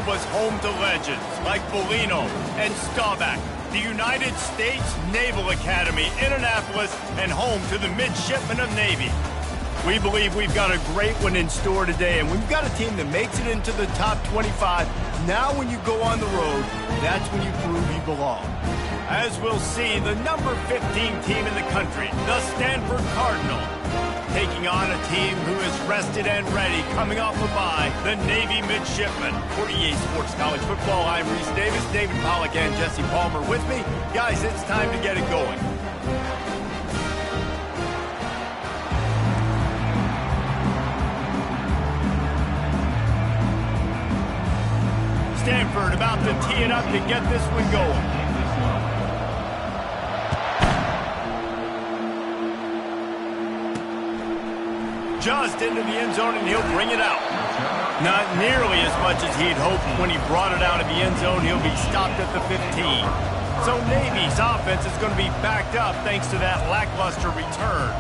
field was home to legends like Bolino and Staubach, the United States Naval Academy, Indianapolis, and home to the Midshipmen of Navy. We believe we've got a great one in store today, and we've got a team that makes it into the top 25. Now when you go on the road, that's when you prove you belong. As we'll see, the number 15 team in the country, the Stanford Cardinal, taking on a team who is rested and ready, coming off a bye, the Navy Midshipmen. For EA Sports College Football, I'm Reese Davis, David Pollack, and Jesse Palmer with me. Guys, it's time to get it going. Stanford about to tee it up to get this one going. Just into the end zone, and he'll bring it out. Not nearly as much as he'd hoped when he brought it out of the end zone. He'll be stopped at the 15. So Navy's offense is going to be backed up thanks to that lackluster return.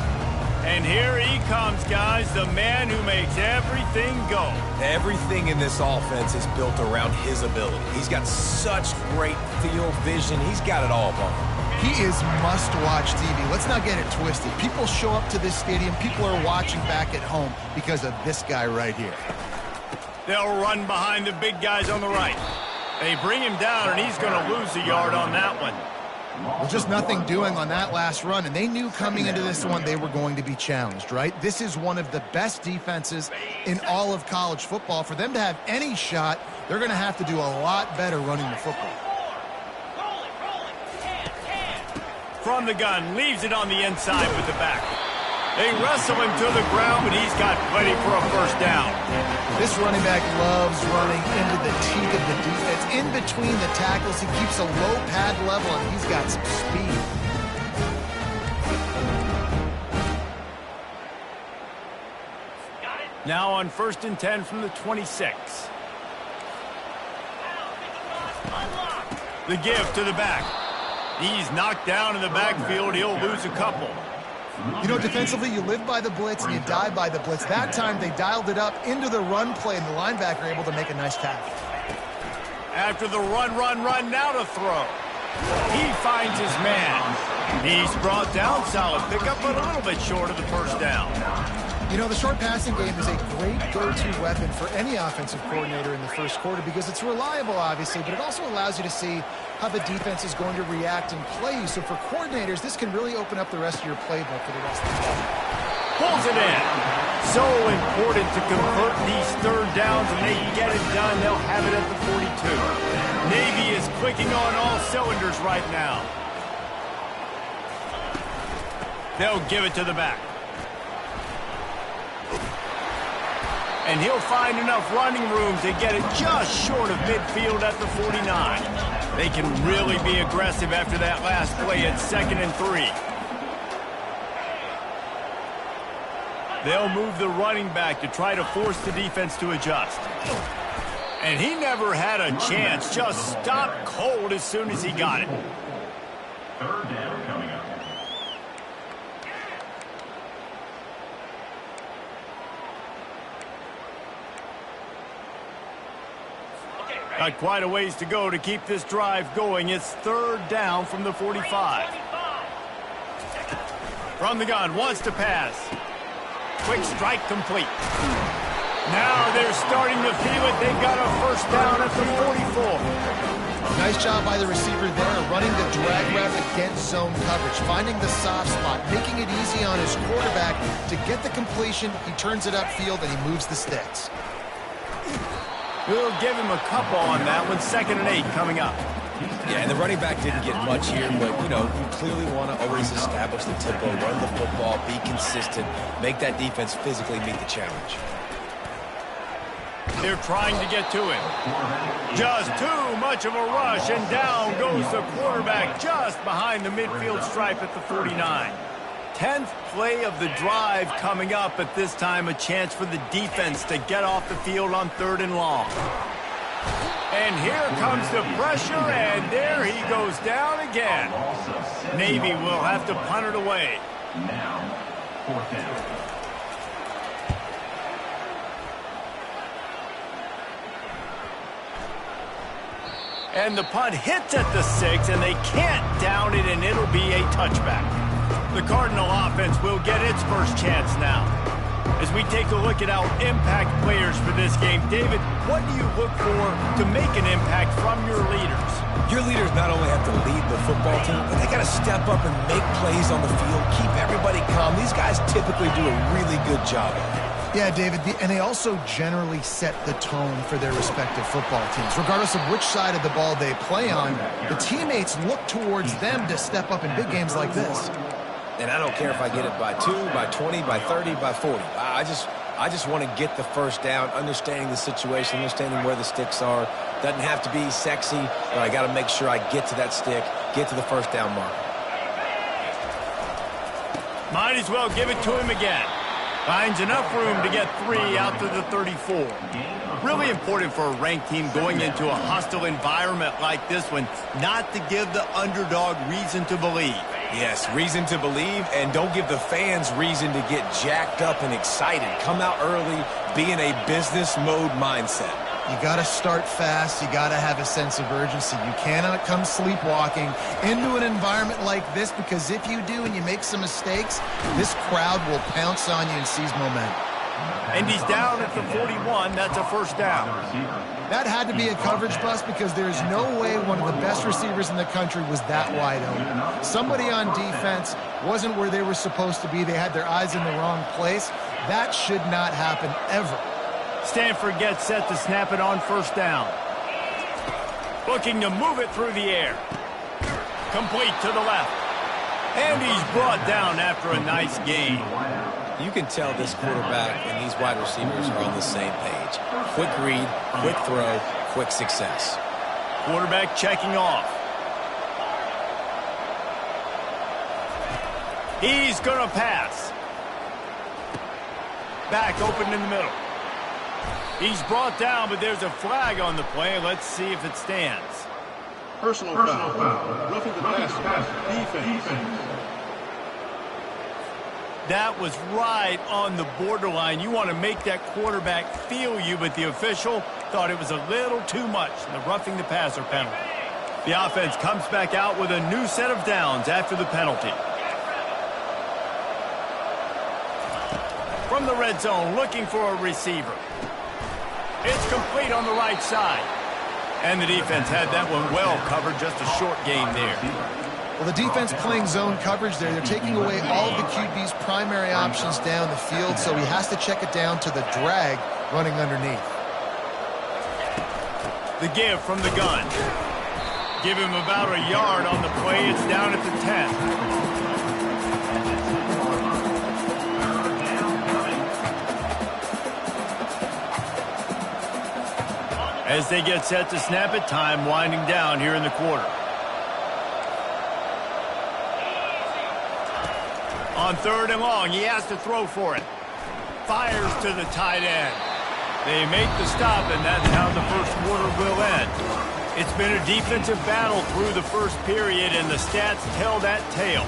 And here he comes, guys, the man who makes everything go. Everything in this offense is built around his ability. He's got such great field vision. He's got it all, Bummer. He is must-watch TV. Let's not get it twisted. People show up to this stadium. People are watching back at home because of this guy right here. They'll run behind the big guys on the right. They bring him down, and he's going to lose a yard on that one. Well, just nothing doing on that last run, and they knew coming into this one they were going to be challenged, right? This is one of the best defenses in all of college football. For them to have any shot, they're going to have to do a lot better running the football. From the gun, leaves it on the inside with the back. They wrestle him to the ground, but he's got plenty for a first down. This running back loves running into the teeth of the defense. In between the tackles, he keeps a low pad level, and he's got some speed. Now on 1st and 10 from the 26. The give to the back. He's knocked down in the backfield. He'll lose a couple. You know, defensively, you live by the blitz and you die by the blitz. That time, they dialed it up into the run play, and the linebacker able to make a nice tackle. After the run, now to throw. He finds his man. He's brought down, solid pickup, but a little bit short of the first down. You know, the short passing game is a great go-to weapon for any offensive coordinator in the first quarter because it's reliable, obviously, but it also allows you to see how the defense is going to react and play you. So for coordinators, this can really open up the rest of your playbook for the rest of the game. Pulls it in. So important to convert these third downs, and they can get it done. They'll have it at the 42. Navy is clicking on all cylinders right now. They'll give it to the back. And he'll find enough running room to get it just short of midfield at the 49. They can really be aggressive after that last play at 2nd and 3. They'll move the running back to try to force the defense to adjust. And he never had a chance, just stopped cold as soon as he got it. 3rd down coming up. Got quite a ways to go to keep this drive going. It's 3rd down from the 45. From the gun, wants to pass. Quick strike complete. Now they're starting to feel it. They've got a first down at the 44. Nice job by the receiver there, running the drag route against zone coverage, finding the soft spot, making it easy on his quarterback to get the completion. He turns it upfield, and he moves the sticks. We'll give him a couple on that one. 2nd and 8 coming up. Yeah, and the running back didn't get much here, but, you know, you clearly want to always establish the tempo, run the football, be consistent, make that defense physically meet the challenge. They're trying to get to him. Just too much of a rush, and down goes the quarterback just behind the midfield stripe at the 49. 10th play of the drive coming up, at this time a chance for the defense to get off the field on 3rd and long. And here comes the pressure, and there he goes down again. Navy will have to punt it away. Now, 4th down. And the punt hits at the 6, and they can't down it, and it'll be a touchback. The Cardinal offense will get its first chance now. As we take a look at our impact players for this game, David, what do you look for to make an impact from your leaders? Your leaders not only have to lead the football team, but they got to step up and make plays on the field, keep everybody calm. These guys typically do a really good job. Yeah, David, and they also generally set the tone for their respective football teams. Regardless of which side of the ball they play on, the teammates look towards them to step up in big games like this. And I don't care if I get it by 2, by 20, by 30, by 40. I just want to get the first down, understanding the situation, understanding where the sticks are. Doesn't have to be sexy, but I got to make sure I get to that stick, get to the first down mark. Might as well give it to him again. Finds enough room to get 3 out to the 34. Really important for a ranked team going into a hostile environment like this one, not to give the underdog reason to believe. Yes, reason to believe, and don't give the fans reason to get jacked up and excited. Come out early, be in a business mode mindset. You got to start fast. You got to have a sense of urgency. You cannot come sleepwalking into an environment like this, because if you do and you make some mistakes, this crowd will pounce on you and seize momentum. And he's down at the 41. That's a first down. That had to be a coverage bust, because there is no way one of the best receivers in the country was that wide open. Somebody on defense wasn't where they were supposed to be. They had their eyes in the wrong place. That should not happen ever. Stanford gets set to snap it on first down. Looking to move it through the air. Complete to the left. And he's brought down after a nice gain. You can tell this quarterback and these wide receivers are on the same page. Quick read, quick throw, quick success. Quarterback checking off. He's going to pass. Back open in the middle. He's brought down, but there's a flag on the play. Let's see if it stands. Personal foul. Roughing the passer. Defense. That was right on the borderline. You want to make that quarterback feel you, but the official thought it was a little too much, the roughing the passer penalty. The offense comes back out with a new set of downs after the penalty. From the red zone, looking for a receiver. It's complete on the right side. And the defense had that one well covered, just a short gain there. Well, the defense playing zone coverage there. They're taking away all of the QB's primary options down the field, so he has to check it down to the drag running underneath. The give from the gun. Give him about a yard on the play. It's down at the 10. As they get set to snap it, time winding down here in the quarter. On 3rd and long, he has to throw for it. Fires to the tight end. They make the stop, and that's how the first quarter will end. It's been a defensive battle through the first period, and the stats tell that tale.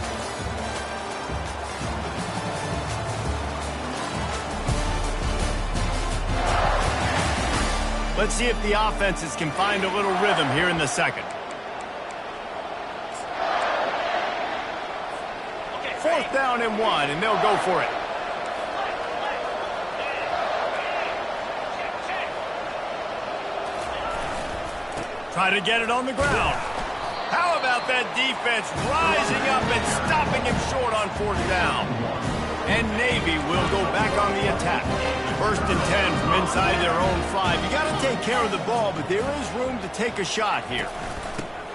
Let's see if the offenses can find a little rhythm here in the second. 4th down and 1, and they'll go for it. Try to get it on the ground. How about that defense rising up and stopping him short on 4th down? And Navy will go back on the attack. 1st and 10 from inside their own 5. You got to take care of the ball, but there is room to take a shot here.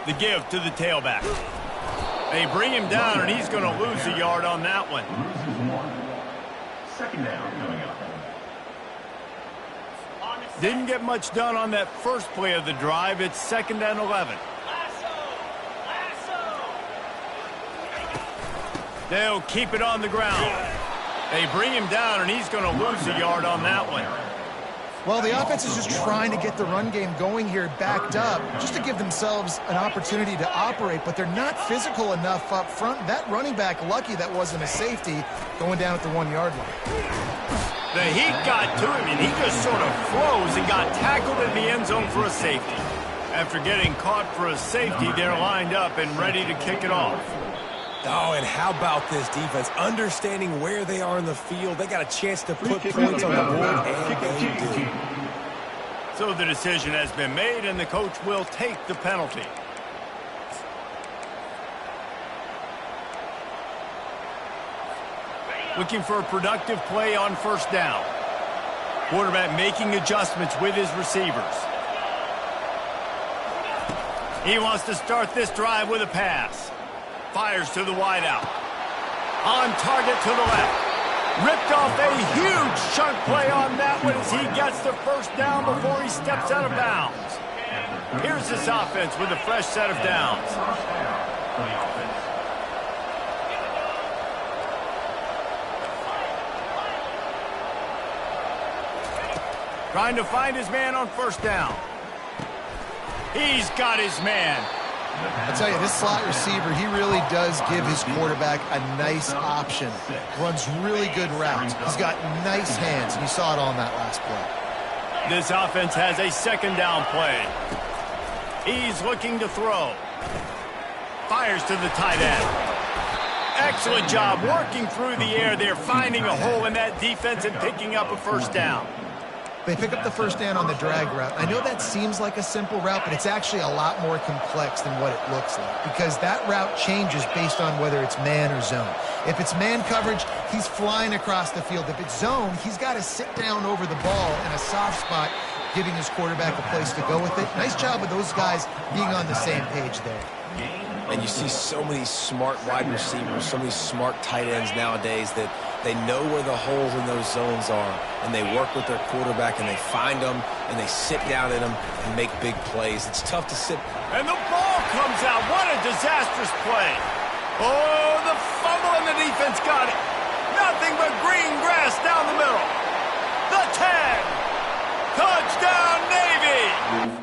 The give to the tailback. They bring him down, and he's going to lose a yard on that one. Second down coming up. Didn't get much done on that first play of the drive. It's 2nd and 11. They'll keep it on the ground. They bring him down, and he's going to lose a yard on that one. Well, the offense is just trying to get the run game going here, backed up, just to give themselves an opportunity to operate, but they're not physical enough up front. That running back, lucky that wasn't a safety, going down at the 1-yard line. The heat got to him, and he just sort of froze and got tackled in the end zone for a safety. After getting caught for a safety, they're lined up and ready to kick it off. Oh, and how about this defense? Understanding where they are in the field. They got a chance to put points on the board, and they do. So the decision has been made, and the coach will take the penalty. Looking for a productive play on first down. Quarterback making adjustments with his receivers. He wants to start this drive with a pass. Fires to the wideout. On target to the left. Ripped off a huge chunk play on that one as he gets the first down before he steps out of bounds. Here's this offense with a fresh set of downs. Trying to find his man on first down. He's got his man. I'll tell you, this slot receiver, he really does give his quarterback a nice option. Runs really good routes. He's got nice hands, and you saw it on that last play. This offense has a second down play. He's looking to throw. Fires to the tight end. Excellent job working through the air there, finding a hole in that defense and picking up a first down. They pick up the first down on the drag route. I know that seems like a simple route, but it's actually a lot more complex than what it looks like because that route changes based on whether it's man or zone. If it's man coverage, he's flying across the field. If it's zone, he's got to sit down over the ball in a soft spot, giving his quarterback a place to go with it. Nice job with those guys being on the same page there. And you see so many smart wide receivers, so many smart tight ends nowadays that they know where the holes in those zones are, and they work with their quarterback, and they find them, and they sit down in them and make big plays. It's tough to sit. And the ball comes out. What a disastrous play. Oh, the fumble, and the defense got it. Nothing but green grass down the middle. The 10. Touchdown, Navy.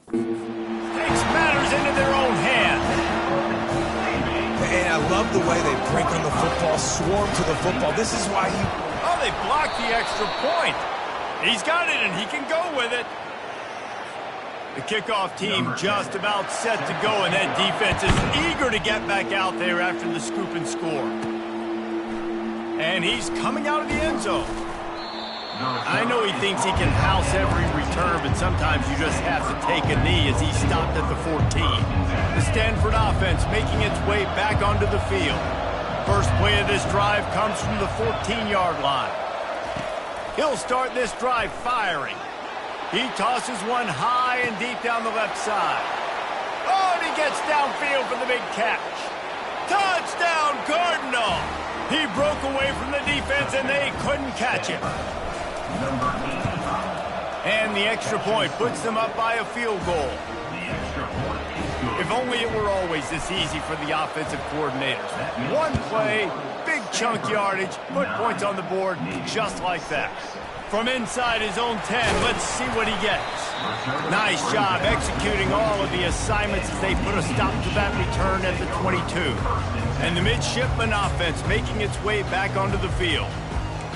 Takes matters into their own hands. And I love the way they break on the football, swarm to the football. This is why you... Oh, they blocked the extra point. He's got it, and he can go with it. The kickoff team just about set to go, and that defense is eager to get back out there after the scoop and score. And he's coming out of the end zone. I know he thinks he can house every return, but sometimes you just have to take a knee as he stopped at the 14. The Stanford offense making its way back onto the field. First play of this drive comes from the 14-yard line. He'll start this drive firing. He tosses one high and deep down the left side. Oh, and he gets downfield for the big catch. Touchdown, Cardinal! He broke away from the defense, and they couldn't catch him. And the extra point puts them up by a field goal. If only it were always this easy for the offensive coordinators. One play, big chunk yardage, put points on the board just like that. From inside his own 10, let's see what he gets. Nice job executing all of the assignments as they put a stop to that return at the 22. And the midshipman offense making its way back onto the field.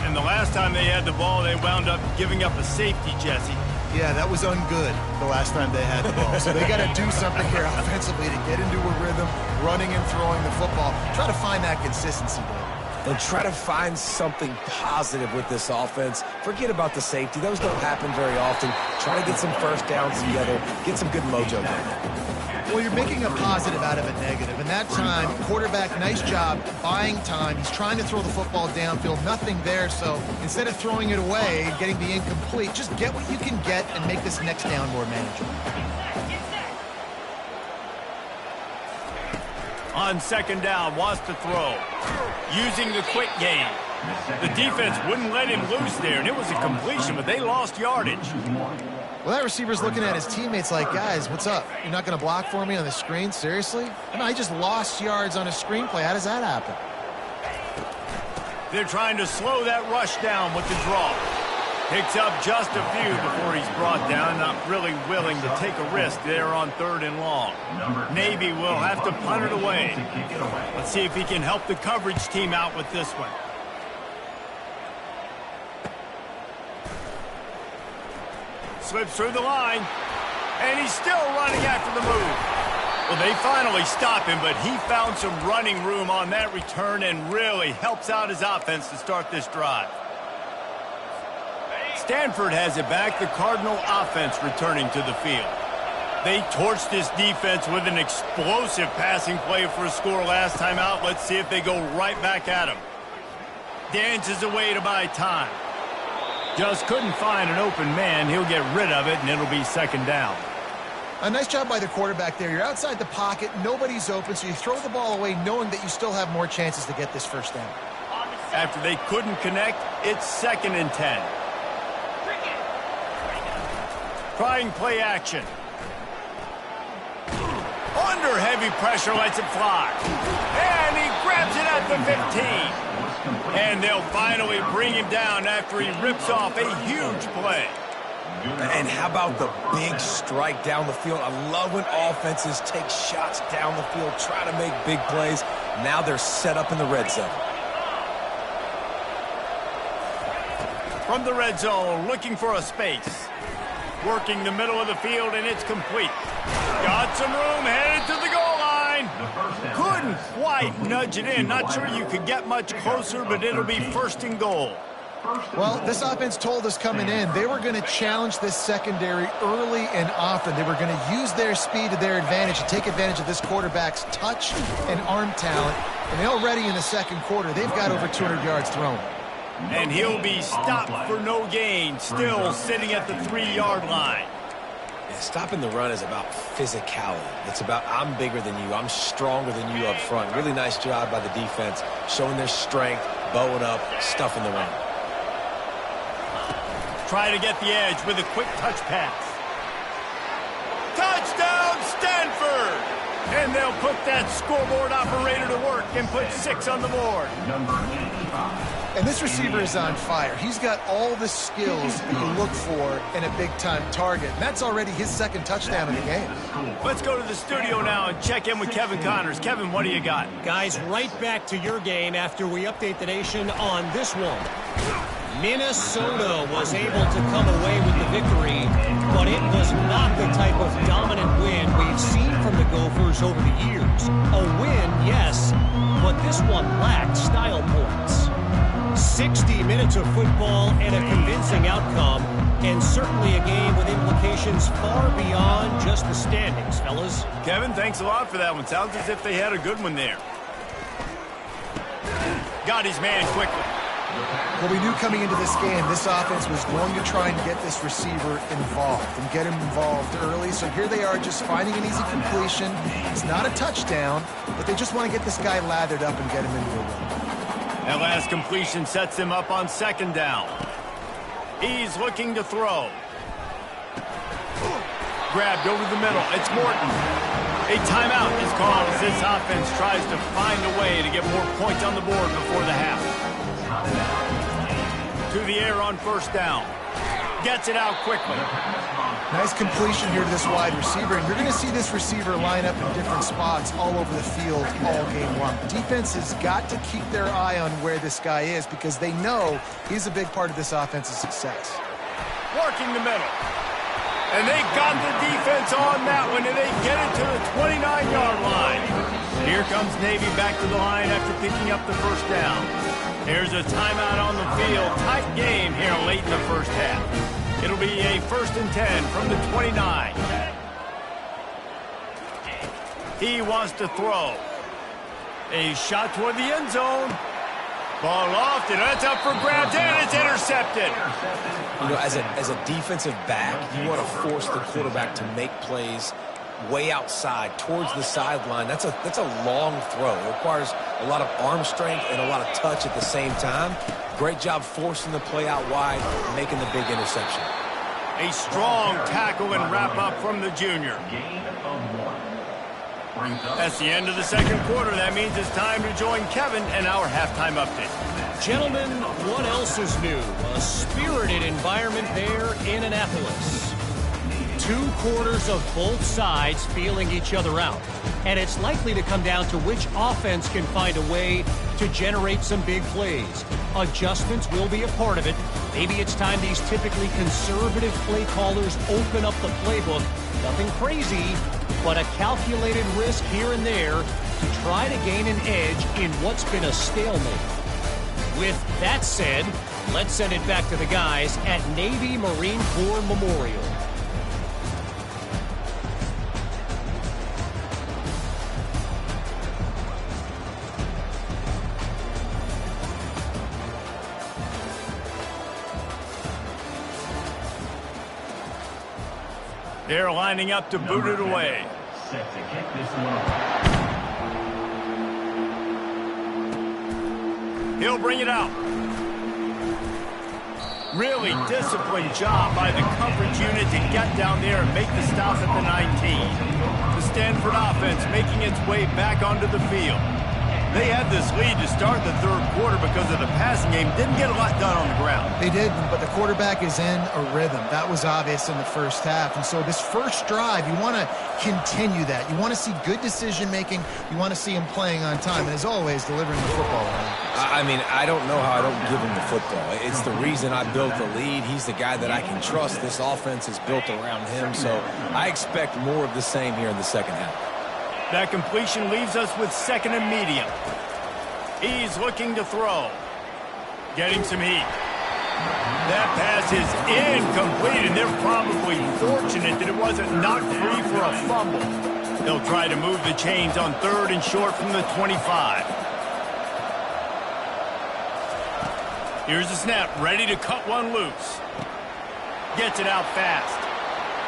And the last time they had the ball, they wound up giving up a safety, Jesse. Yeah, that was ungood the last time they had the ball. So they got to do something here offensively to get into a rhythm, running and throwing the football. Try to find that consistency there. And try to find something positive with this offense. Forget about the safety. Those don't happen very often. Try to get some first downs together. Get some good mojo going. Well, you're making a positive out of a negative. And that time, quarterback, nice job buying time. He's trying to throw the football downfield. Nothing there. So instead of throwing it away and getting the incomplete, just get what you can get and make this next down more manageable. On second down, wants to throw. Using the quick game. The defense wouldn't let him loose there, and it was a completion, but they lost yardage. Well, that receiver's looking at his teammates like, guys, what's up? You're not going to block for me on the screen? Seriously? And I just lost yards on a screenplay. How does that happen? They're trying to slow that rush down with the draw. Picks up just a few before he's brought down, not really willing to take a risk there on 3rd and long. Navy will have to punt it away. Let's see if he can help the coverage team out with this one. Slips through the line, and he's still running after the move. Well, they finally stop him, but he found some running room on that return and really helps out his offense to start this drive. Stanford has it back, the Cardinal offense returning to the field. They torched this defense with an explosive passing play for a score last time out. Let's see if they go right back at him. Dances away to buy time. Just couldn't find an open man. He'll get rid of it, and it'll be 2nd down. A nice job by the quarterback there. You're outside the pocket, nobody's open, so you throw the ball away knowing that you still have more chances to get this 1st down. After they couldn't connect, it's 2nd and 10. Trying play action. Under heavy pressure, lets it fly. And he grabs it at the 15. And they'll finally bring him down after he rips off a huge play. And how about the big strike down the field? I love when offenses take shots down the field, try to make big plays. Now they're set up in the red zone. From the red zone, looking for a space. Working the middle of the field, and it's complete. Got some room, headed to the goal line. Couldn't quite nudge it in. Not sure you could get much closer, but it'll be 1st and goal. Well, this offense told us coming in they were going to challenge this secondary early and often. They were going to use their speed to their advantage and take advantage of this quarterback's touch and arm talent. And already in the 2nd quarter, they've got over 200 yards thrown. And he'll be stopped for no gain, still sitting at the 3-yard line. Yeah, stopping the run is about physicality. It's about I'm bigger than you, I'm stronger than you up front. Really nice job by the defense, showing their strength, bowing up, stuffing the run. Try to get the edge with a quick touch pass. Touchdown, Stanford! And they'll put that scoreboard operator to work and put 6 on the board. And this receiver is on fire. He's got all the skills that you look for in a big-time target. And that's already his 2nd touchdown in the game. Let's go to the studio now and check in with Kevin Connors. Kevin, what do you got? Guys, right back to your game after we update the nation on this one. Minnesota was able to come away with the victory, but it was not the type of dominant win we've seen from the Gophers over the years. A win, yes, but this one lacked style points. 60 minutes of football and a convincing outcome, and certainly a game with implications far beyond just the standings, fellas. Kevin, thanks a lot for that one. Sounds as if they had a good one there. Got his man quickly. Well, we knew coming into this game, this offense was going to try and get this receiver involved and get him involved early. So here they are just finding an easy completion. It's not a touchdown, but they just want to get this guy lathered up and get him into a run. That last completion sets him up on 2nd down. He's looking to throw. Grabbed over the middle. It's Morton. A timeout is called as this offense tries to find a way to get more points on the board before the half. To the air on 1st down. Gets it out quickly. Nice completion here to this wide receiver, and you're going to see this receiver line up in different spots all over the field all game long. Defense has got to keep their eye on where this guy is because they know he's a big part of this offense's success. Working the middle. And they got the defense on that one, and they get it to the 29-yard line. Here comes Navy back to the line after picking up the 1st down. Here's a timeout on the field. Tight game here late in the 1st half. It'll be a 1st and 10 from the 29. He wants to throw. A shot toward the end zone. Ball lofted. That's up for grabs, and it's intercepted. You know, as a defensive back, you want to force the quarterback to make plays way outside towards the sideline. That's a long throw. It requires a lot of arm strength and a lot of touch at the same time. Great job forcing the play out wide, making the big interception. A strong tackle and wrap up from the junior. Gain of 1. That's the end of the second quarter. That means it's time to join Kevin and our halftime update. Gentlemen, what else is new? A spirited environment there in Annapolis. 2 quarters of both sides feeling each other out. And it's likely to come down to which offense can find a way to generate some big plays. Adjustments will be a part of it. Maybe it's time these typically conservative play callers open up the playbook. Nothing crazy, but a calculated risk here and there to try to gain an edge in what's been a stalemate. With that said, let's send it back to the guys at Navy Marine Corps Memorial. They're lining up to boot it away. Set to kick this one off. He'll bring it out. Really disciplined job by the coverage unit to get down there and make the stop at the 19. The Stanford offense making its way back onto the field. They had this lead to start the third quarter because of the passing game. Didn't get a lot done on the ground. They didn't, but the quarterback is in a rhythm. That was obvious in the first half. And so this first drive, you want to continue that. You want to see good decision-making. You want to see him playing on time. And as always, delivering the football. I mean, I don't know how I don't give him the football. It's the reason I built the lead. He's the guy that I can trust. This offense is built around him. So I expect more of the same here in the second half. That completion leaves us with second and medium. He's looking to throw. Getting some heat. That pass is incomplete, and they're probably fortunate that it wasn't knocked free for a fumble. They'll try to move the chains on third and short from the 25. Here's the snap, ready to cut one loose. Gets it out fast.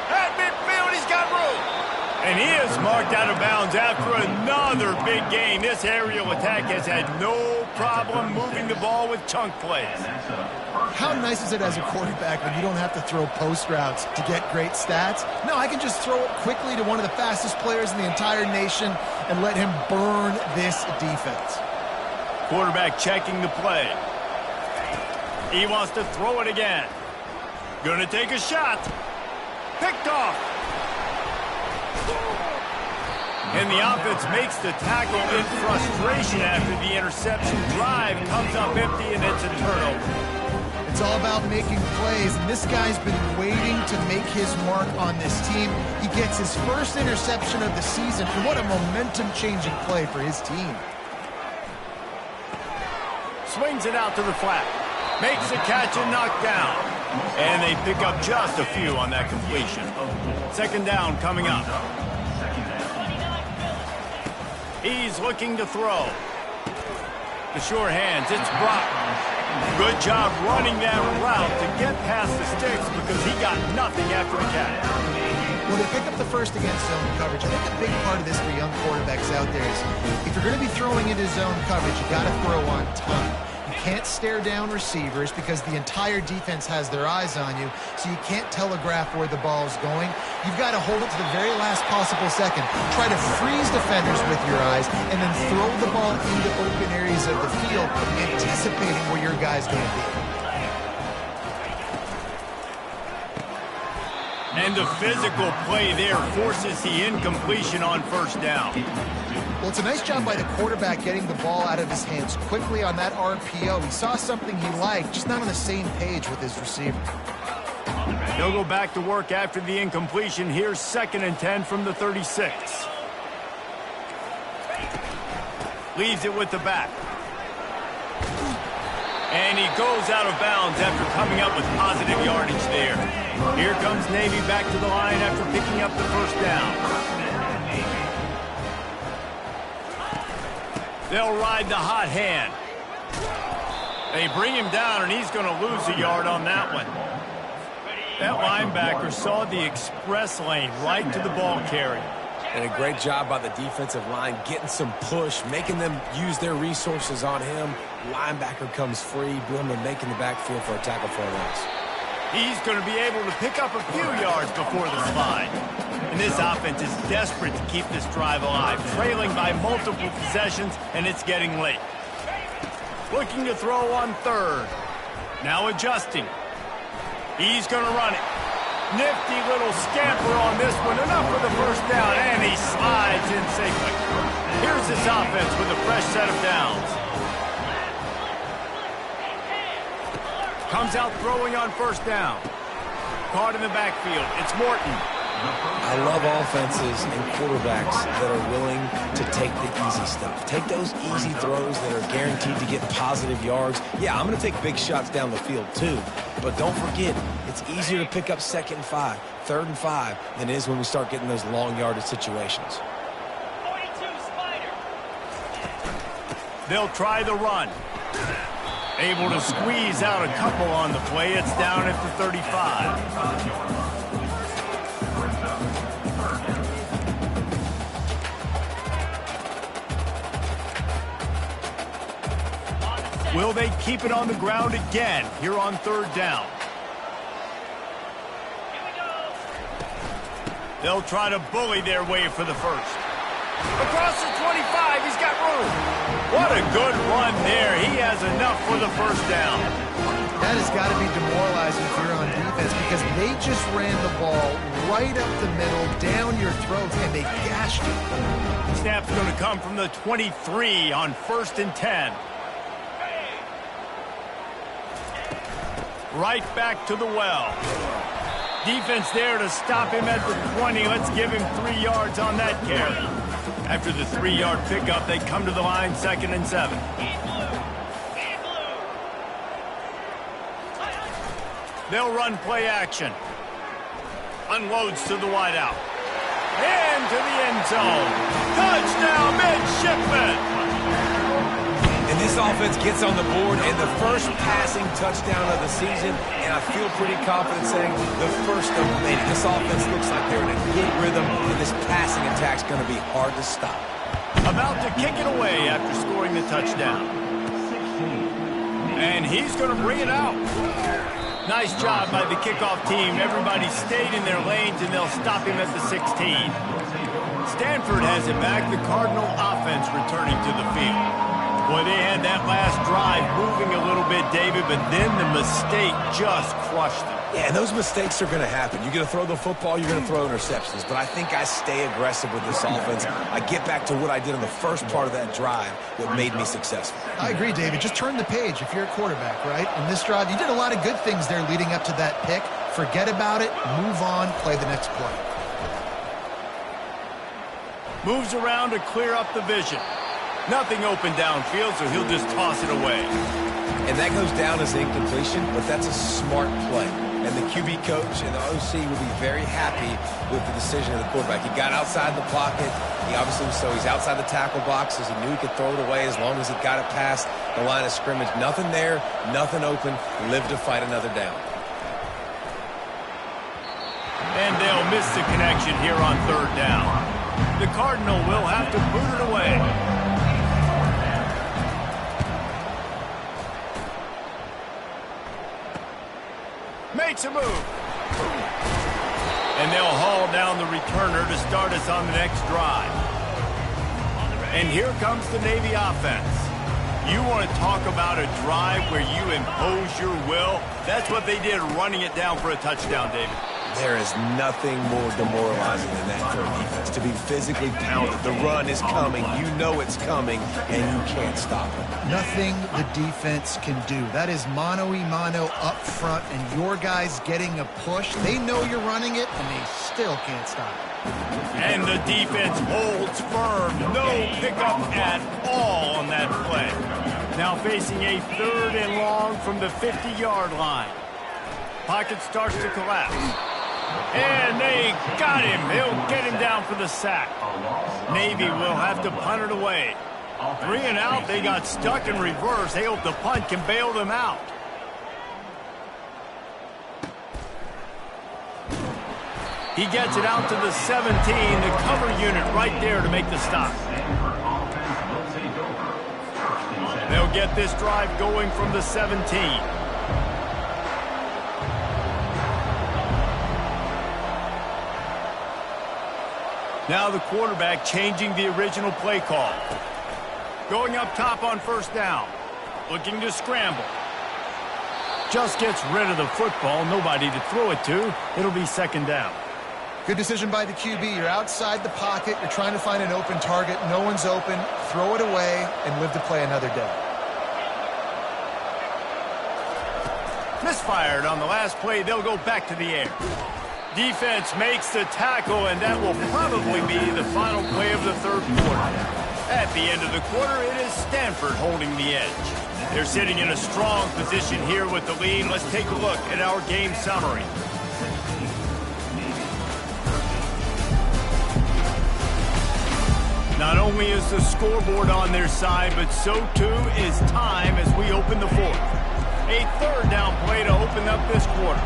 At midfield, he's got room. And he is marked out of bounds after another big gain. This aerial attack has had no problem moving the ball with chunk plays. How nice is it as a quarterback when you don't have to throw post routes to get great stats? No, I can just throw it quickly to one of the fastest players in the entire nation and let him burn this defense. Quarterback checking the play. He wants to throw it again. Gonna take a shot. Picked off. And the offense makes the tackle in frustration after the interception. Drive comes up empty, and it's a turnover. It's all about making plays, and this guy's been waiting to make his mark on this team. He gets his first interception of the season, and what a momentum-changing play for his team. Swings it out to the flat. Makes the catch and knocked down. And they pick up just a few on that completion. Second down coming up. He's looking to throw. The sure hands, it's Brock. Good job running that route to get past the sticks because he got nothing after the catch. Well, they pick up the first against zone coverage. I think a big part of this for young quarterbacks out there is if you're going to be throwing into zone coverage, you got to throw on time. You can't stare down receivers because the entire defense has their eyes on you, so you can't telegraph where the ball is going. You've got to hold it to the very last possible second. Try to freeze defenders with your eyes and then throw the ball into open areas of the field, anticipating where your guy's going to be. And the physical play there forces the incompletion on first down. Well, it's a nice job by the quarterback getting the ball out of his hands quickly on that RPO. He saw something he liked, just not on the same page with his receiver. He'll go back to work after the incompletion. Here's 2nd and 10 from the 36. Leaves it with the back. And he goes out of bounds after coming up with positive yardage there. Here comes Navy back to the line after picking up the first down. They'll ride the hot hand. They bring him down, and he's going to lose a yard on that one. That linebacker saw the express lane right to the ball carrier. And a great job by the defensive line getting some push, making them use their resources on him. Linebacker comes free, boom, and making the backfield for a tackle for a loss. He's going to be able to pick up a few yards before the slide. And this offense is desperate to keep this drive alive, trailing by multiple possessions, and it's getting late. Looking to throw on third. Now adjusting. He's going to run it. Nifty little scamper on this one. Enough for the first down, and he slides in safely. Here's this offense with a fresh set of downs. Comes out throwing on first down. Caught in the backfield. It's Morton. I love offenses and quarterbacks that are willing to take the easy stuff. Take those easy throws that are guaranteed to get positive yards. Yeah, I'm going to take big shots down the field too. But don't forget, it's easier to pick up 2nd and 5, 3rd and 5 than it is when we start getting those long yardage situations. 42 Spider. They'll try the run. Able to squeeze out a couple on the play. It's down at the 35. Will they keep it on the ground again here on 3rd down? They'll try to bully their way for the first. Across the 25, he's got room. What a good run there. He has enough for the first down. That has got to be demoralizing if you're on defense because they just ran the ball right up the middle, down your throats, and they gashed you. Snap's going to come from the 23 on 1st and 10. Right back to the well. Defense there to stop him at the 20. Let's give him 3 yards on that carry. After the 3-yard pickup, they come to the line 2nd and 7. They'll run play action. Unloads to the wideout. And to the end zone. Touchdown, midshipman! And this offense gets on the board and the first passing touchdown of the season, and I feel pretty confident saying the first of many. This offense looks like they're in a good rhythm, and this passing attack's going to be hard to stop. About to kick it away after scoring the touchdown. And he's going to bring it out. Nice job by the kickoff team. Everybody stayed in their lanes, and they'll stop him at the 16. Stanford has it back. The Cardinal offense returning to the field. Boy, they had that last drive moving a little bit, David, but then the mistake just crushed them. Yeah, and those mistakes are going to happen. You're going to throw the football, you're going to throw interceptions. But I think I stay aggressive with this offense. I get back to what I did in the first part of that drive that made me successful. I agree, David. Just turn the page if you're a quarterback, right? In this drive, you did a lot of good things there leading up to that pick. Forget about it, move on, play the next play. Moves around to clear up the vision. Nothing open downfield, so he'll just toss it away. And that goes down as incompletion, but that's a smart play. And the QB coach and the OC will be very happy with the decision of the quarterback. He got outside the pocket. He obviously, so he's outside the tackle boxes. He knew he could throw it away as long as he got it past the line of scrimmage. Nothing there, nothing open. Live to fight another down. And they'll miss the connection here on 3rd down. The Cardinal will have to boot it away. Makes a move. And they'll haul down the returner to start us on the next drive. And here comes the Navy offense. You want to talk about a drive where you impose your will? That's what they did, running it down for a touchdown, David. There is nothing more demoralizing than that for a defense, to be physically pounded. The run is coming, you know it's coming, and you can't stop it. Nothing the defense can do. That is mano-a-mano up front, and your guys getting a push. They know you're running it, and they still can't stop it. And the defense holds firm. No pickup at all on that play. Now facing a 3rd and long from the 50-yard line. Pocket starts to collapse. And they got him. They'll get him down for the sack. Navy will have to punt it away. 3 and out. They got stuck in reverse. They hope the punt can bail them out. He gets it out to the 17. The cover unit right there to make the stop. They'll get this drive going from the 17. Now the quarterback changing the original play call. Going up top on first down. Looking to scramble. Just gets rid of the football. Nobody to throw it to. It'll be second down. Good decision by the QB. You're outside the pocket. You're trying to find an open target. No one's open. Throw it away and live to play another day. Misfired on the last play. They'll go back to the air. Defense makes the tackle, and that will probably be the final play of the third quarter. At the end of the quarter, it is Stanford holding the edge. They're sitting in a strong position here with the lead. Let's take a look at our game summary. Not only is the scoreboard on their side, but so too is time as we open the fourth. A third down play to open up this quarter.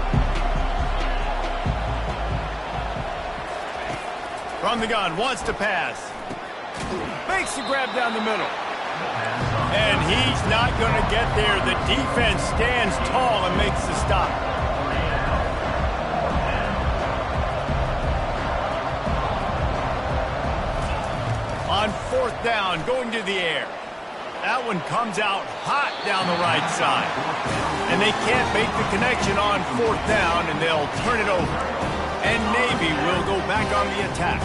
From the gun, wants to pass. Makes the grab down the middle. And he's not going to get there. The defense stands tall and makes the stop. On fourth down, going to the air. That one comes out hot down the right side. And they can't make the connection on fourth down, and they'll turn it over. And Navy will go back on the attack.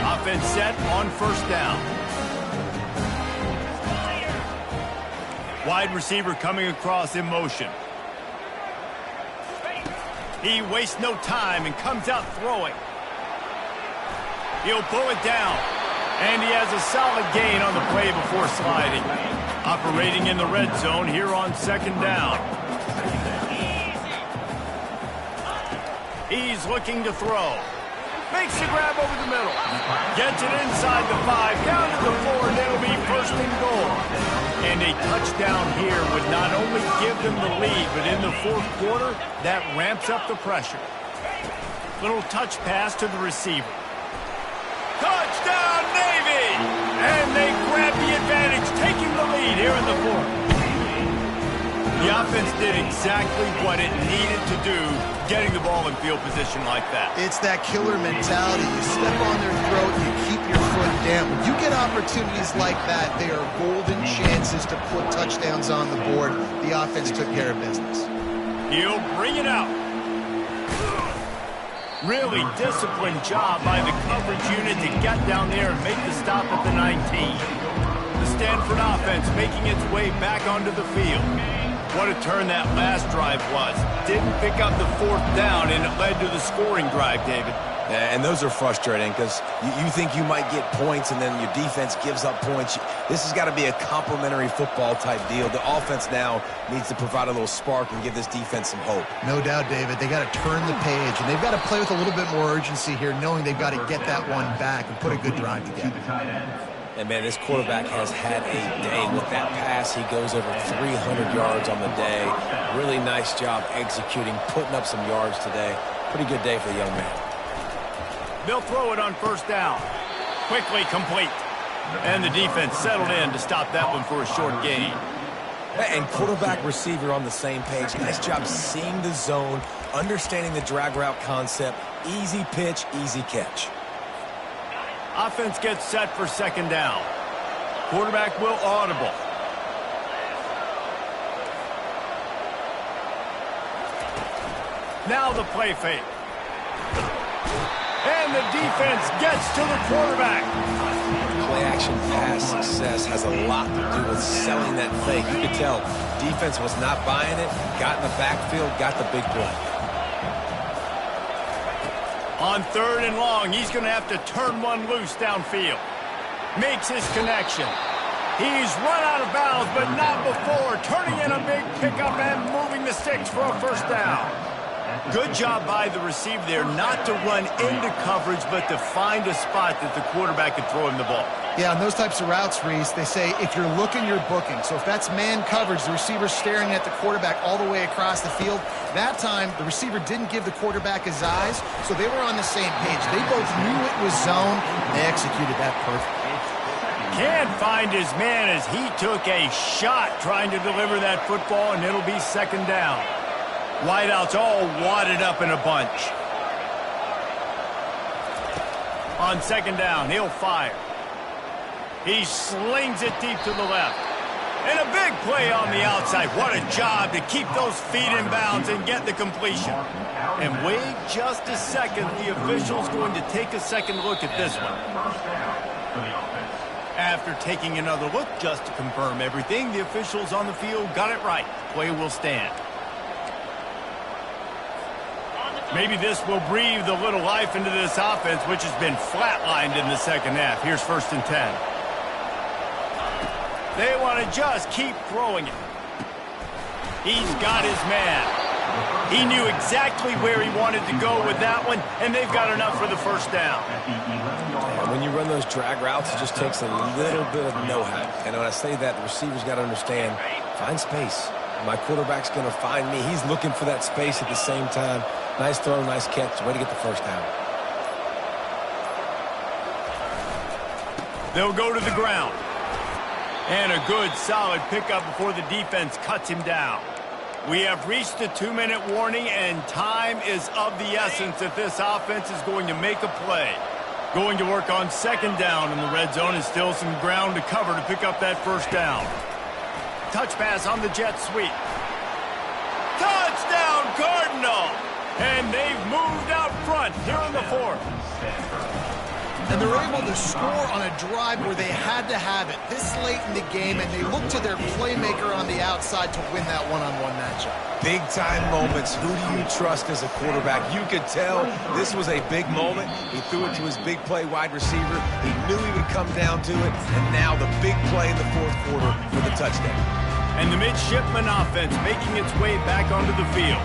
Offense set on first down. Wide receiver coming across in motion. He wastes no time and comes out throwing. He'll pull it down. And he has a solid gain on the play before sliding. Operating in the red zone here on second down. He's looking to throw. Makes the grab over the middle. Gets it inside the 5, down to the 4, and it'll be first and goal. And a touchdown here would not only give them the lead, but in the fourth quarter, that ramps up the pressure. Little touch pass to the receiver. Touchdown, Navy! And they grab the advantage, taking the lead here in the fourth. The offense did exactly what it needed to do, getting the ball in field position like that. It's that killer mentality. You step on their throat, you keep your foot down. When you get opportunities like that, they are golden chances to put touchdowns on the board. The offense took care of business. He'll bring it out. Really disciplined job by the coverage unit to get down there and make the stop at the 19. The Stanford offense making its way back onto the field. What a turn that last drive was. Didn't pick up the fourth down, and it led to the scoring drive, David. Yeah, and those are frustrating because you think you might get points and then your defense gives up points. This has got to be a complementary football type deal. The offense now needs to provide a little spark and give this defense some hope. No doubt, David. They got to turn the page, and they've got to play with a little bit more urgency here, knowing they've got to get that one back and put a good drive together. And, man, this quarterback has had a day. With that pass, he goes over 300 yards on the day. Really nice job executing, putting up some yards today. Pretty good day for the young man. They'll throw it on first down. Quickly complete. And the defense settled in to stop that one for a short gain. And quarterback receiver on the same page. Nice job seeing the zone, understanding the drag route concept. Easy pitch, easy catch. Offense gets set for second down. Quarterback will audible. Now the play fake. And the defense gets to the quarterback. Play-action pass success has a lot to do with selling that fake. You could tell defense was not buying it, got in the backfield, got the big play. On third and long, he's going to have to turn one loose downfield. Makes his connection. He's run out of bounds, but not before. Turning in a big pickup and moving the sticks for a first down. Good job by the receiver there, not to run into coverage, but to find a spot that the quarterback could throw him the ball. Yeah, on those types of routes, Reese, they say if you're looking, you're booking. So if that's man coverage, the receiver's staring at the quarterback all the way across the field. That time, the receiver didn't give the quarterback his eyes, so they were on the same page. They both knew it was zone, and they executed that perfectly. Can't find his man as he took a shot trying to deliver that football, and it'll be second down. Wideouts all wadded up in a bunch. On second down, he'll fire. He slings it deep to the left. And a big play on the outside. What a job to keep those feet in bounds and get the completion. And wait just a second. The official's going to take a second look at this one. After taking another look just to confirm everything, the officials on the field got it right. Play will stand. Maybe this will breathe a little life into this offense, which has been flatlined in the second half. Here's 1st and 10. They want to just keep throwing it. He's got his man. He knew exactly where he wanted to go with that one, and they've got enough for the first down. And when you run those drag routes, it just takes a little bit of know-how. And when I say that, the receiver's got to understand, find space. My quarterback's going to find me. He's looking for that space at the same time. Nice throw, nice catch. Way to get the first down. They'll go to the ground. And a good, solid pickup before the defense cuts him down. We have reached the 2-minute warning, and time is of the essence if this offense is going to make a play. Going to work on second down in the red zone is still some ground to cover to pick up that first down. Touch pass on the jet sweep. Touchdown, Cardinal! And they've moved out front here in the 4th. And they're able to score on a drive where they had to have it this late in the game, and they look to their playmaker on the outside to win that one-on-one matchup. Big-time moments. Who do you trust as a quarterback? You could tell this was a big moment. He threw it to his big play wide receiver. He knew he would come down to it, and now the big play in the 4th quarter for the touchdown. And the midshipman offense making its way back onto the field.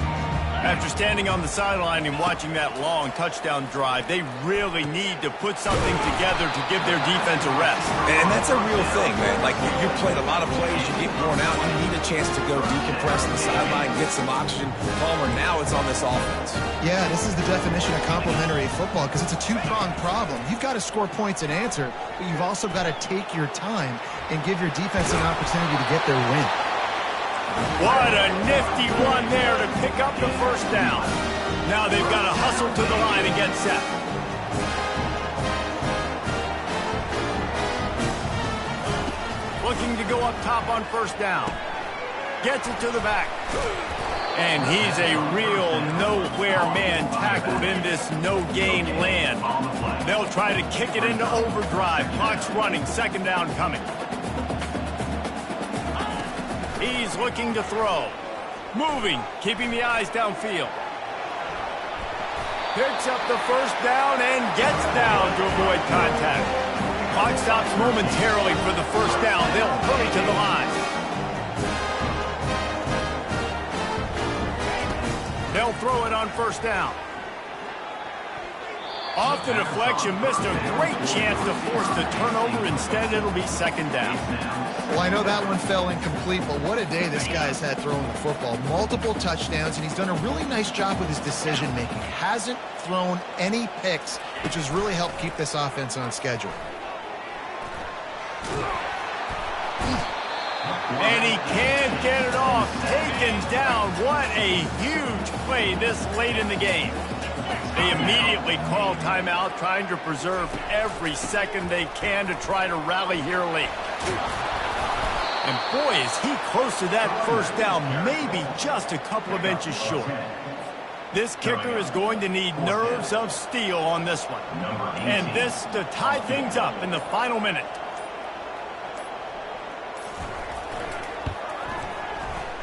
After standing on the sideline and watching that long touchdown drive, they really need to put something together to give their defense a rest. And that's a real thing, man. Like, you played a lot of plays, you get worn out, you need a chance to go decompress on the sideline, get some oxygen. Palmer, now it's on this offense. Yeah, this is the definition of complementary football because it's a two-pronged problem. You've got to score points and answer, but you've also got to take your time and give your defense an opportunity to get their win. What a nifty run there to pick up the first down. Now they've got to hustle to the line and get set. Looking to go up top on first down. Gets it to the back. And he's a real nowhere man tackled in this no-gain land. They'll try to kick it into overdrive. Clock's running, second down coming. He's looking to throw. Moving, keeping the eyes downfield. Picks up the first down and gets down to avoid contact. Clock stops momentarily for the first down. They'll hurry to the line. They'll throw it on first down. Off the deflection, missed a great chance to force the turnover. Instead, it'll be second down. Well, I know that one fell incomplete, but what a day this guy's had throwing the football. Multiple touchdowns, and he's done a really nice job with his decision-making. Hasn't thrown any picks, which has really helped keep this offense on schedule. And he can't get it off. Taken down. What a huge play this late in the game. They immediately call timeout, trying to preserve every second they can to try to rally here late. And boy, is he close to that first down, maybe just a couple of inches short. This kicker is going to need nerves of steel on this one. And this to tie things up in the final minute.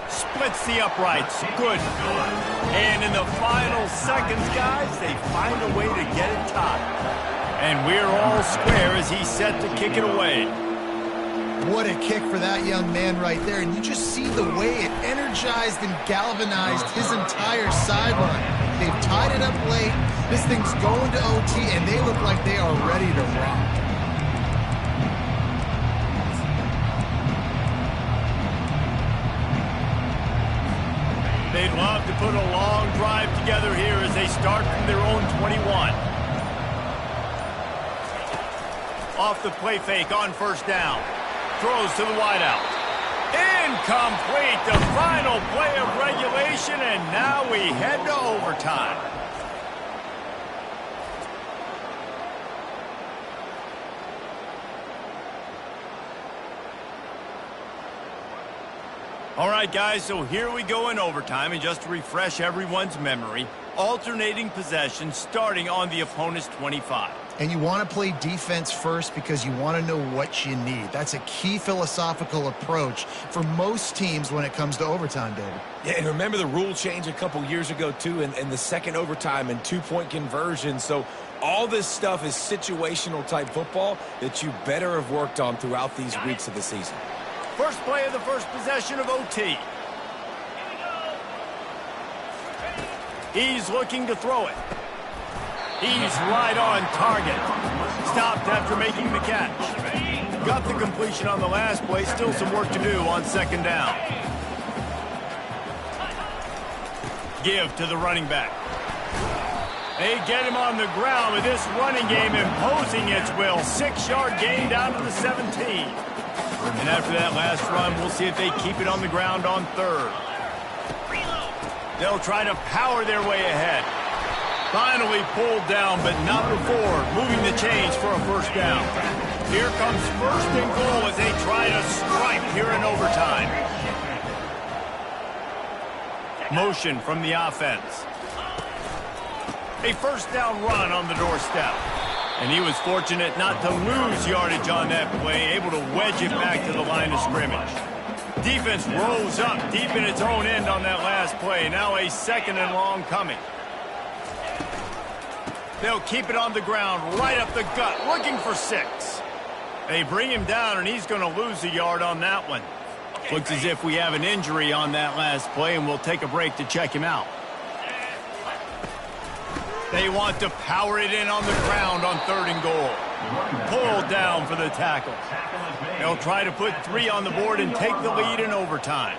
Splits the uprights. Good. And in the final seconds, guys, they find a way to get it tied. And we're all square as he's set to kick it away. What a kick for that young man right there. And you just see the way it energized and galvanized his entire sideline. They've tied it up late. This thing's going to OT, and they look like they are ready to rock. They'd love to put a long drive together here as they start from their own 21. Off the play fake on first down. Throws to the wideout. Incomplete, the final play of regulation, and now we head to overtime. All right, guys, so here we go in overtime, and just to refresh everyone's memory, alternating possession starting on the opponent's 25. And you want to play defense first because you want to know what you need. That's a key philosophical approach for most teams when it comes to overtime, David. Yeah, and remember the rule change a couple years ago, too, in the second overtime and two-point conversion. So all this stuff is situational type football that you better have worked on throughout these weeks of the season. First play of the first possession of OT. He's looking to throw it. He's right on target. Stopped after making the catch. Got the completion on the last play. Still some work to do on second down. Give to the running back. They get him on the ground with this running game imposing its will. 6-yard gain down to the 17. And after that last run, we'll see if they keep it on the ground on third. They'll try to power their way ahead. Finally pulled down, but not before moving the chains for a first down. Here comes first and goal as they try to strike here in overtime. Motion from the offense. A first down run on the doorstep. And he was fortunate not to lose yardage on that play, able to wedge it back to the line of scrimmage. Defense rose up deep in its own end on that last play. Now a second and long coming. They'll keep it on the ground, right up the gut, looking for 6. They bring him down, and he's going to lose a yard on that one. Looks as if we have an injury on that last play, and we'll take a break to check him out. They want to power it in on the ground on third and goal. Pulled down for the tackle. They'll try to put 3 on the board and take the lead in overtime.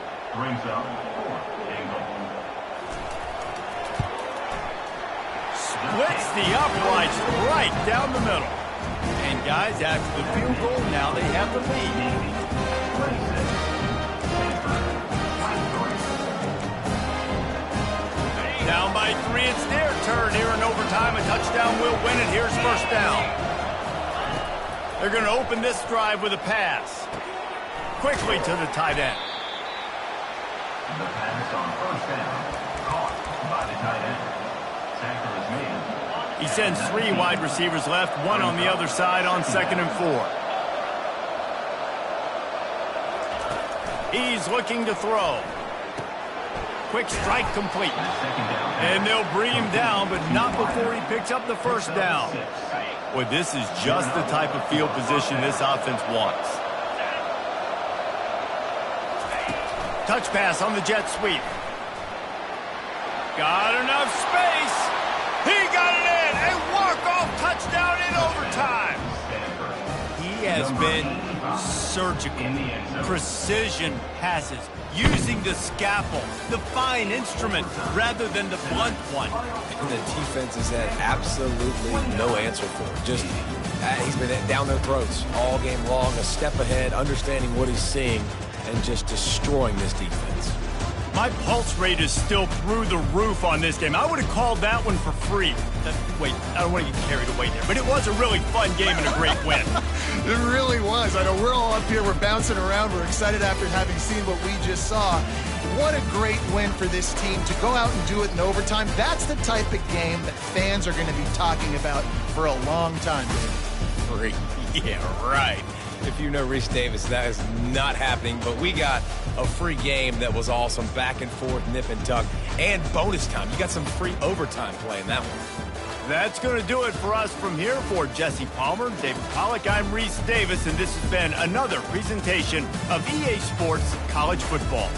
Splits the uprights right down the middle. And guys, after the field goal, now they have the lead. Down by 3, it's their turn here in overtime. A touchdown will win it. Here's first down. They're going to open this drive with a pass. Quickly to the tight end. The pass on first down, caught by the tight end. Tackle is made. He sends 3 wide receivers left, 1 on the other side on second and 4. He's looking to throw. Quick strike complete. And they'll bring him down, but not before he picks up the first down. Boy, this is just the type of field position this offense wants. Touch pass on the jet sweep. Got enough space. He got it in. A walk-off touchdown in overtime. He has been surgical, precision passes, using the scalpel, the fine instrument, rather than the blunt one. And the defense has had absolutely no answer for it. Just, he's been down their throats all game long, a step ahead, understanding what he's seeing, and just destroying this defense. My pulse rate is still through the roof on this game. I would have called that one for free. Wait, I don't want to get carried away there, but it was a really fun game and a great win. It really was. I know we're all up here, we're bouncing around, we're excited after having seen what we just saw. What a great win for this team to go out and do it in overtime. That's the type of game that fans are going to be talking about for a long time, David. Yeah, right. If you know Reese Davis, that is not happening, but we got a free game that was awesome, back and forth, nip and tuck, and bonus time. You got some free overtime play in that one. That's going to do it for us from here. For Jesse Palmer, David Pollack, I'm Reese Davis, and this has been another presentation of EA Sports College Football.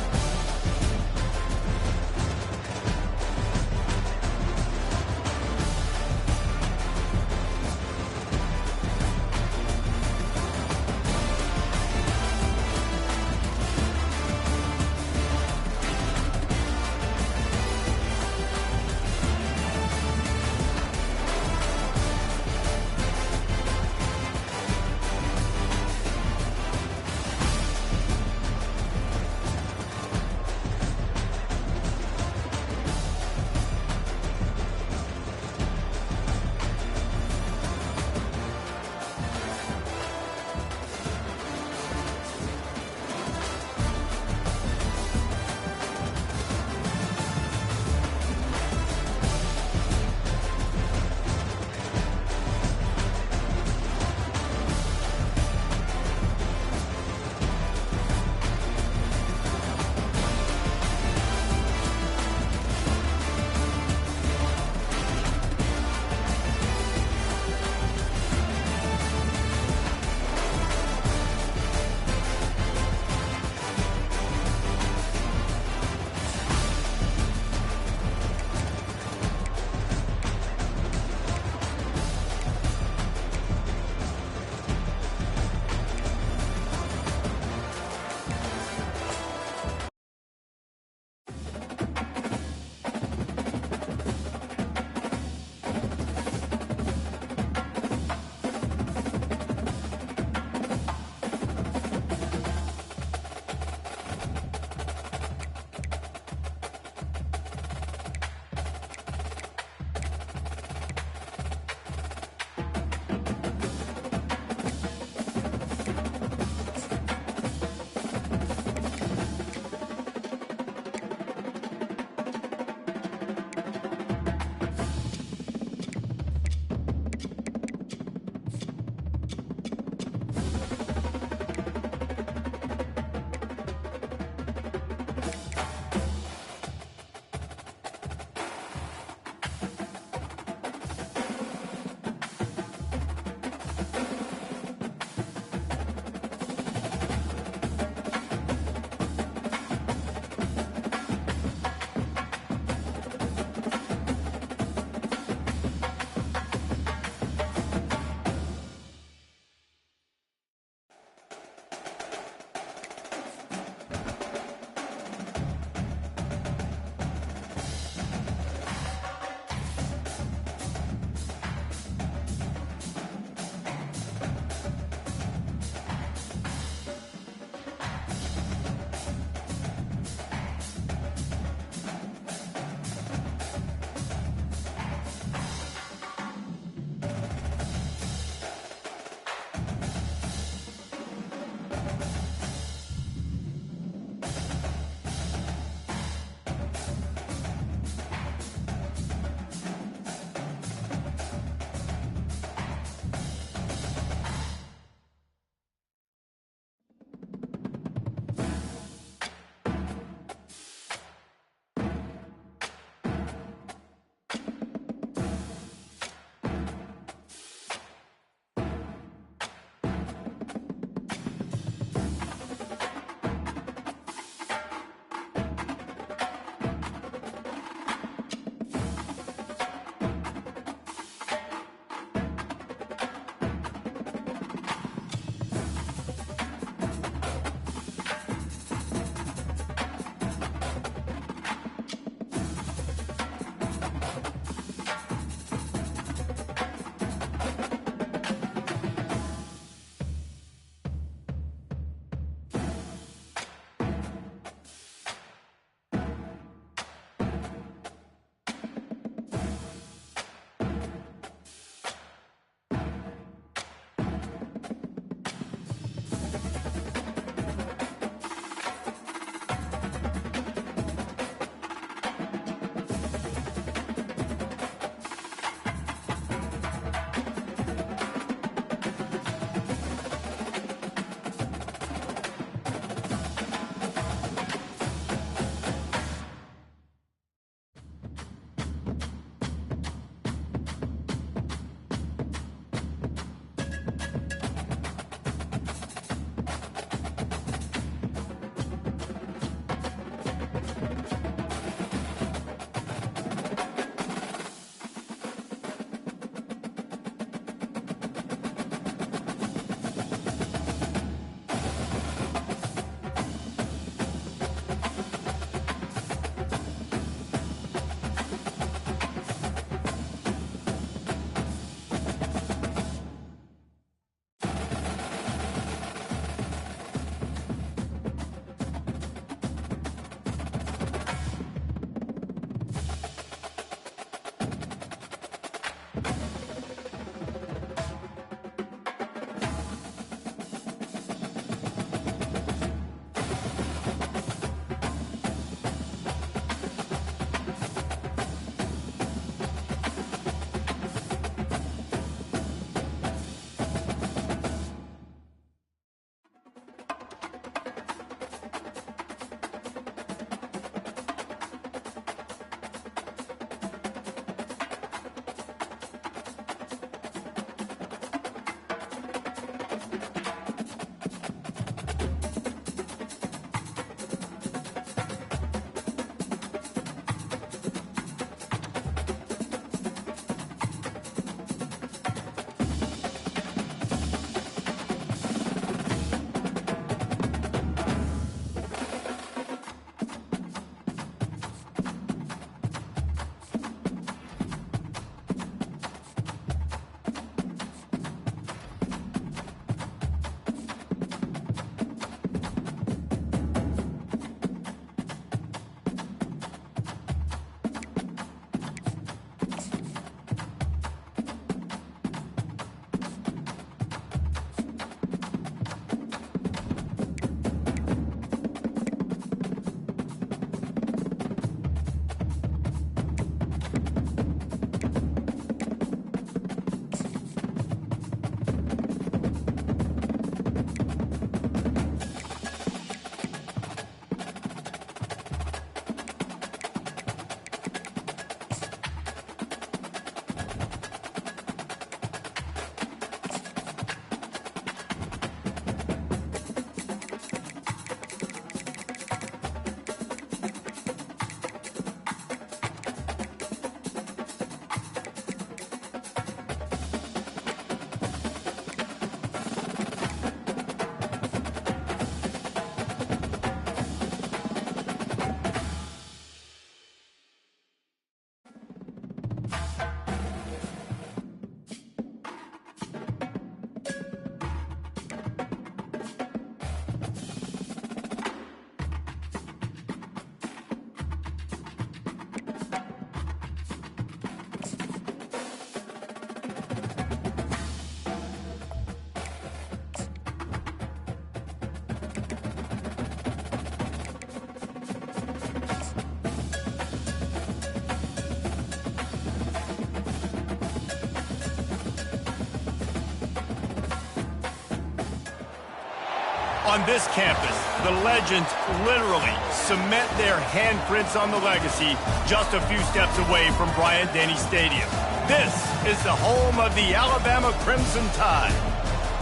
On this campus, the legends literally cement their handprints on the legacy just a few steps away from Bryant-Denny Stadium. This is the home of the Alabama Crimson Tide.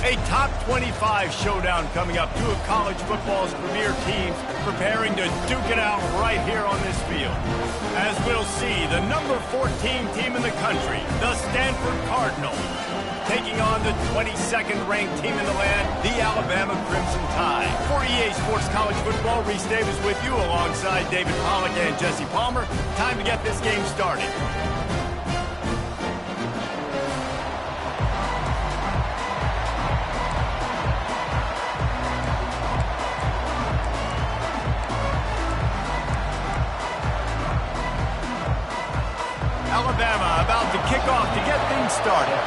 A top 25 showdown coming up. Two of college football's premier teams preparing to duke it out right here on this field. As we'll see, the number 14 team in the country, the Stanford Cardinals, taking on the 22nd ranked team in the land, the Alabama Crimson Tide. For EA Sports College Football, Reese Davis with you alongside David Pollack and Jesse Palmer. Time to get this game started. Alabama about to kick off to get things started.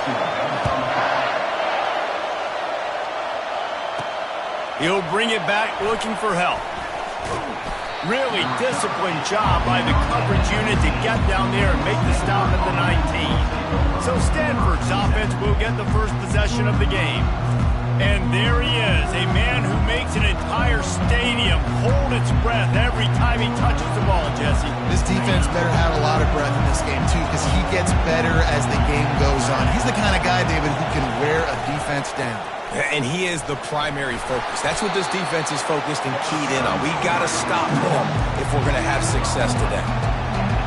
He'll bring it back looking for help. Really disciplined job by the coverage unit to get down there and make the stop at the 19. So Stanford's offense will get the first possession of the game. And there he is, a man who makes an entire stadium hold its breath every time he touches the ball, Jesse. This defense better have a lot of breath in this game, too, because he gets better as the game goes on. He's the kind of guy, David, who can wear a defense down. And he is the primary focus. That's what this defense is focused and keyed in on. We got to stop him if we're going to have success today.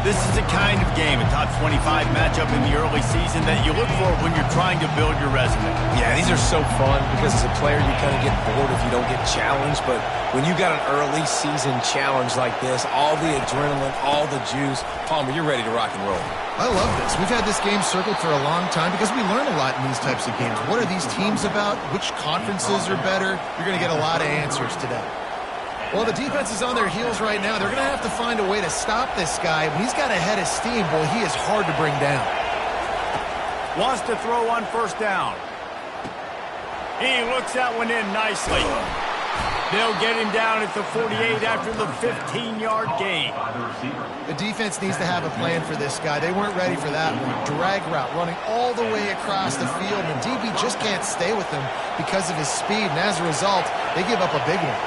This is the kind of game, a top 25 matchup in the early season that you look for when you're trying to build your resume. Yeah, these are so fun because as a player you kind of get bored if you don't get challenged. But when you got an early season challenge like this, all the adrenaline, all the juice, Palmer, you're ready to rock and roll. I love this. We've had this game circled for a long time because we learn a lot in these types of games. What are these teams about? Which conferences are better? You're going to get a lot of answers today. Well, the defense is on their heels right now. They're going to have to find a way to stop this guy. When he's got a head of steam, boy, he is hard to bring down. Wants to throw on first down. He looks that one in nicely. They'll get him down at the 48 after the 15-yard gain. The defense needs to have a plan for this guy. They weren't ready for that one. Drag route running all the way across the field, and DB just can't stay with him because of his speed, and as a result, they give up a big one.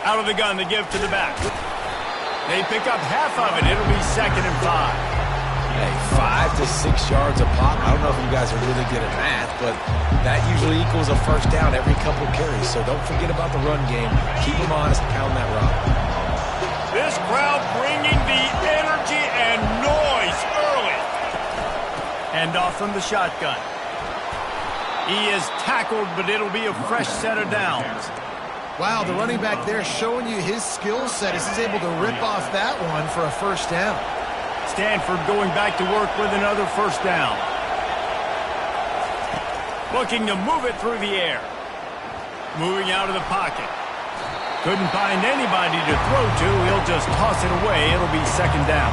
Out of the gun, they give to the back. They pick up half of it. It'll be 2nd and 5. Hey, 5 to 6 yards a pop. I don't know if you guys are really good at math, but that usually equals a first down every couple carries. So don't forget about the run game. Keep them honest, pound that rock. This crowd bringing the energy and noise early. Hand off from the shotgun. He is tackled, but it'll be a fresh set of downs. Wow, the running back there showing you his skill set as he's able to rip off that one for a first down. Stanford going back to work with another first down. Looking to move it through the air. Moving out of the pocket. Couldn't find anybody to throw to. He'll just toss it away. It'll be 2nd down.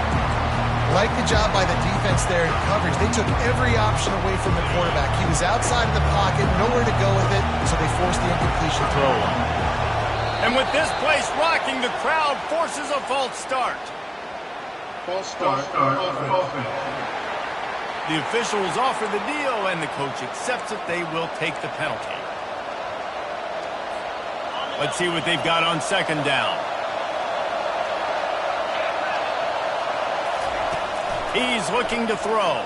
Like the job by the defense there in coverage. They took every option away from the quarterback. He was outside of the pocket, nowhere to go with it, so they forced the incompletion throw. And with this place rocking, the crowd forces a false start. False start. Offense. The officials offer the deal, and the coach accepts it. They will take the penalty. Let's see what they've got on 2nd down. He's looking to throw.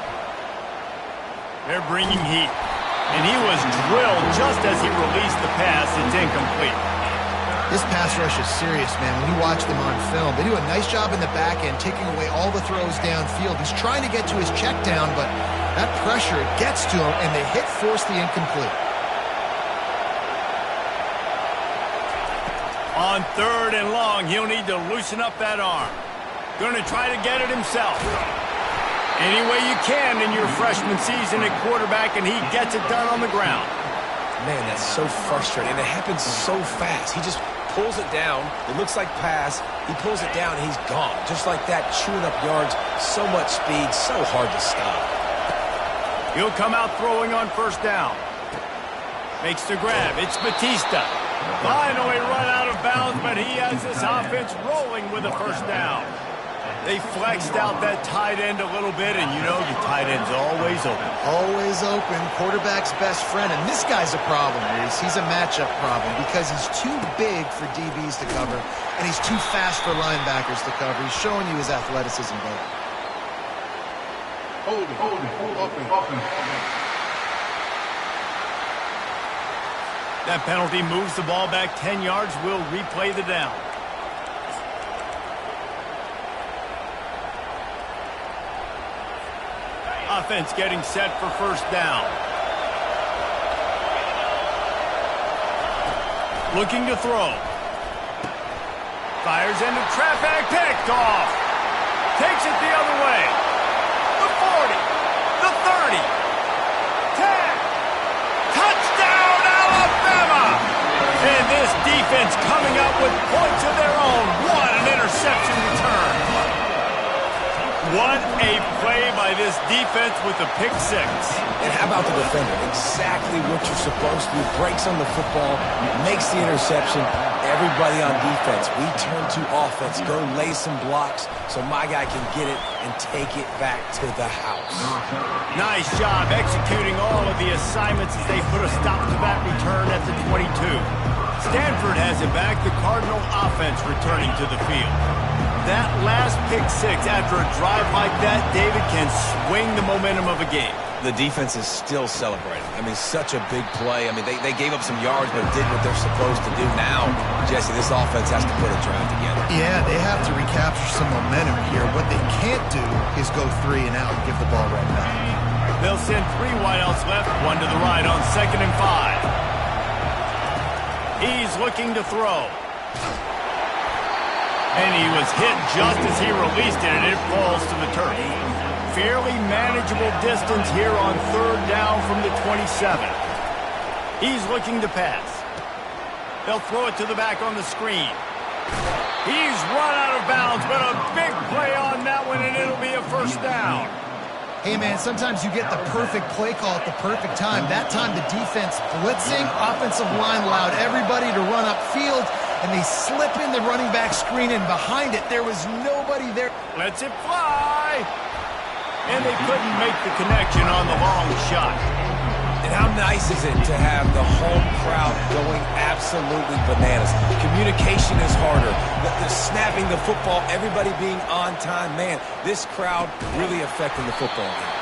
They're bringing heat. And he was drilled just as he released the pass. It's incomplete. This pass rush is serious, man. When you watch them on film, they do a nice job in the back end, taking away all the throws downfield. He's trying to get to his check down, but that pressure gets to him, and they force the incomplete. On 3rd and long, he'll need to loosen up that arm. Going to try to get it himself. Any way you can in your freshman season at quarterback, and he gets it done on the ground. Man, that's so frustrating. And it happens so fast. He just pulls it down. It looks like pass. He pulls it down, and he's gone. Just like that, chewing up yards. So much speed, so hard to stop. He'll come out throwing on first down. Makes the grab. It's Batista. Finally run out of bounds, but he has this offense rolling with a first down. They flexed out that tight end a little bit, and you know the tight end's always open. Always open, quarterback's best friend. And this guy's a problem, Reese. He's a matchup problem because he's too big for DBs to cover, and he's too fast for linebackers to cover. He's showing you his athleticism there. Hold it. That penalty moves the ball back 10 yards. We'll replay the down. Offense getting set for first down. Looking to throw. Fires into traffic. Picked off. Takes it the other way. The 40. The 30. 10. Touchdown, Alabama! And this defense coming up with points of their own. What an interception return. What a play by this defense with the pick six. And how about the defender? Exactly what you're supposed to do. Breaks on the football, makes the interception. Everybody on defense, we turn to offense. Go lay some blocks so my guy can get it and take it back to the house. Nice job executing all of the assignments as they put a stop to that return at the 22. Stanford has it back. The Cardinal offense returning to the field. That last pick six after a drive like that, David, can swing the momentum of a game. The defense is still celebrating. I mean, such a big play. I mean, they gave up some yards, but did what they're supposed to do. Now, Jesse, this offense has to put a drive together. Yeah, they have to recapture some momentum here. What they can't do is go 3 and out and give the ball right back. They'll send 3 wideouts left, 1 to the right on 2nd and 5. He's looking to throw. And he was hit just as he released it, and it falls to the turf. Fairly manageable distance here on 3rd down from the 27. He's looking to pass. They'll throw it to the back on the screen. He's run out of bounds, but a big play on that one, and it'll be a first down. Hey, man, sometimes you get the perfect play call at the perfect time. That time the defense blitzing, offensive line allowed everybody to run upfield, and they slip in the running back screen, and behind it, there was nobody there. Lets it fly. And they couldn't make the connection on the long shot. And how nice is it to have the home crowd going absolutely bananas? Communication is harder. The snapping the football, everybody being on time. Man, this crowd really affecting the football game.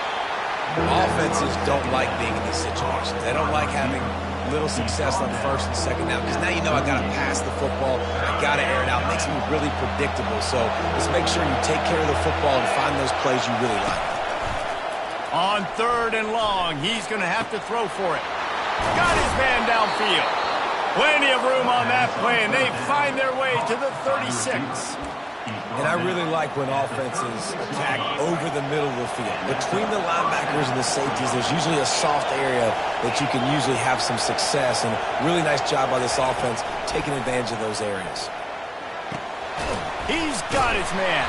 Offenses don't like being in these situations. They don't like having little success on 1st and 2nd down, because now you know I got to pass the football, I got to air it out. It makes me really predictable. So let's make sure you take care of the football and find those plays you really like. On 3rd and long, he's going to have to throw for it. Got his man downfield. Plenty of room on that play, and they find their way to the 36. And I really like when offenses attack over the middle of the field. Between the linebackers and the safeties, there's usually a soft area that you can usually have some success. And really nice job by this offense taking advantage of those areas. He's got his man.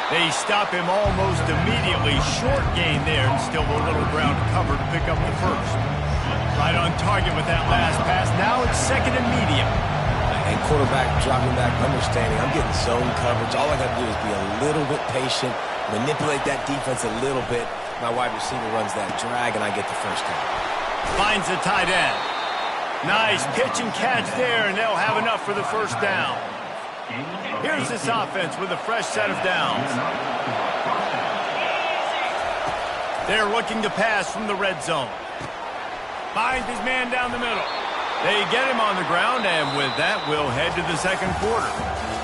They stop him almost immediately. Short gain there, and still a little ground to cover to pick up the first. Right on target with that last pass. Now it's 2nd and medium. And quarterback dropping back, understanding I'm getting zone coverage. All I got to do is be a little bit patient, manipulate that defense a little bit. My wide receiver runs that drag, and I get the first down. Finds the tight end. Nice pitch and catch there, and they'll have enough for the first down. Here's this offense with a fresh set of downs. They're looking to pass from the red zone. Finds his man down the middle. They get him on the ground, and with that, we'll head to the 2nd quarter.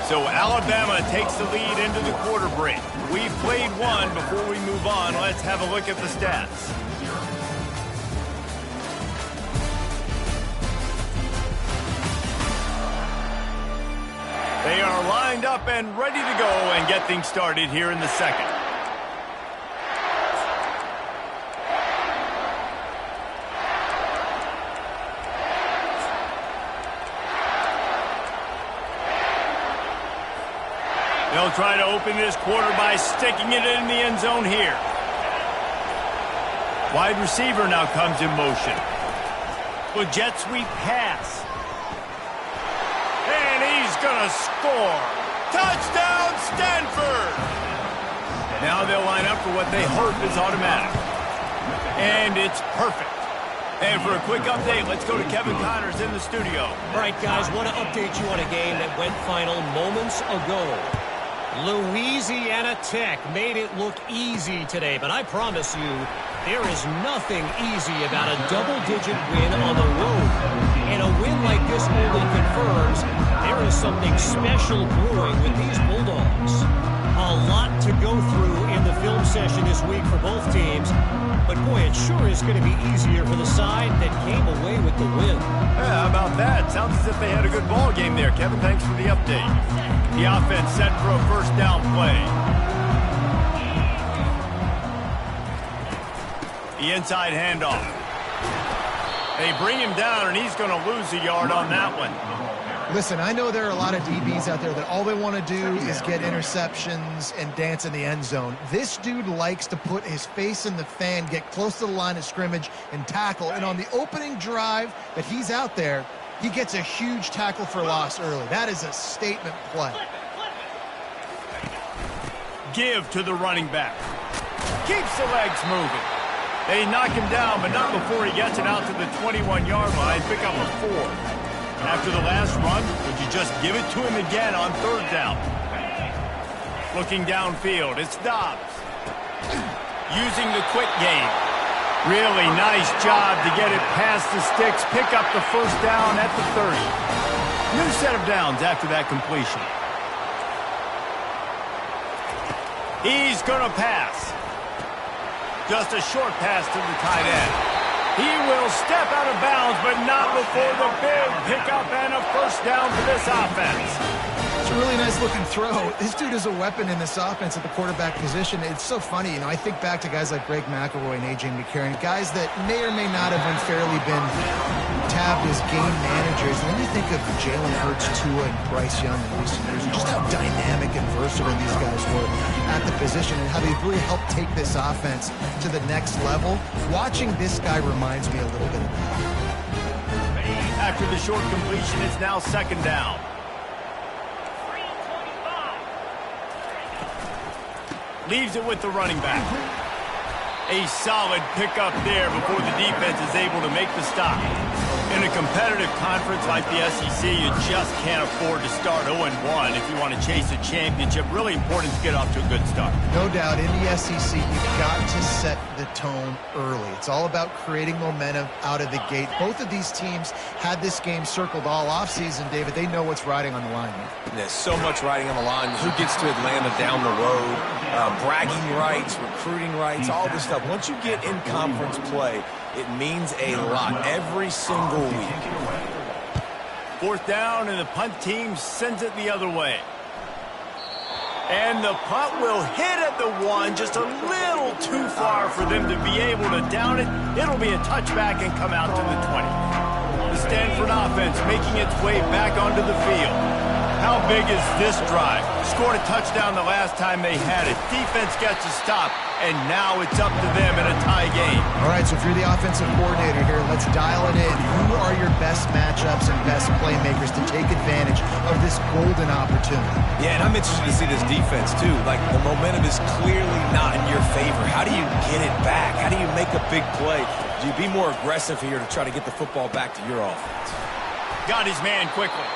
So Alabama takes the lead into the quarter break. We've played one. Before we move on, let's have a look at the stats. They are lined up and ready to go and get things started here in the 2nd. They'll try to open this quarter by sticking it in the end zone here. Wide receiver now comes in motion. With jet sweep pass. And he's going to score. Touchdown, Stanford! Now they'll line up for what they hope is automatic. And it's perfect. And for a quick update, let's go to Kevin Connors in the studio. All right, guys, want to update you on a game that went final moments ago. Louisiana Tech made it look easy today, but I promise you, there is nothing easy about a double-digit win on the road. And a win like this only confirms there is something special brewing with these Bulldogs. A lot to go through in the film session this week for both teams. But, boy, it sure is going to be easier for the side that came away with the win. Yeah, how about that? Sounds as if they had a good ball game there. Kevin, thanks for the update. The offense set for a first down play. The inside handoff. They bring him down, and he's going to lose a yard on that one. Listen, I know there are a lot of DBs out there that all they want to do is get interceptions and dance in the end zone. This dude likes to put his face in the fan, get close to the line of scrimmage, and tackle. And on the opening drive that he's out there, he gets a huge tackle for loss early. That is a statement play. Give to the running back. Keeps the legs moving. They knock him down, but not before he gets it out to the 21-yard line. Pick up a 4. After the last run, would you just give it to him again on third down? Looking downfield, it's Dobbs. Using the quick game. Really nice job to get it past the sticks, pick up the first down at the 30. New set of downs after that completion. He's going to pass. Just a short pass to the tight end. He will step out of bounds, but not before the big pickup and a first down for this offense. It's a really nice-looking throw. This dude is a weapon in this offense at the quarterback position. It's so funny. You know, I think back to guys like Greg McElroy and A.J. McCarron, guys that may or may not have unfairly been tabbed as game managers. And then you think of Jalen Hurts, Tua, and Bryce Young in recent years, and just how dynamic and versatile these guys were at the position and how they've really helped take this offense to the next level. Watching this guy reminds me a little bit of that. After the short completion, it's now second down. Leaves it with the running back. A solid pickup there before the defense is able to make the stop. In a competitive conference like the SEC, you just can't afford to start 0-1 if you want to chase a championship. Really important to get off to a good start. No doubt, in the SEC, you've got to set the tone early. It's all about creating momentum out of the gate. Both of these teams had this game circled all offseason, David. They know what's riding on the line here. There's so much riding on the line. Who gets to Atlanta down the road? Bragging rights, recruiting rights, all this stuff. Once you get in conference play, it means a lot every single week. Fourth down, and the punt team sends it the other way. And the punt will hit at the 1, just a little too far for them to be able to down it. It'll be a touchback and come out to the 20. The Stanford offense making its way back onto the field. How big is this drive? Scored a touchdown the last time they had it. Defense gets a stop, and now it's up to them in a tie game. All right, so if you're the offensive coordinator here, let's dial it in. Who are your best matchups and best playmakers to take advantage of this golden opportunity? Yeah, and I'm interested to see this defense, too. Like, the momentum is clearly not in your favor. How do you get it back? How do you make a big play? Do you be more aggressive here to try to get the football back to your offense? Got his man quickly.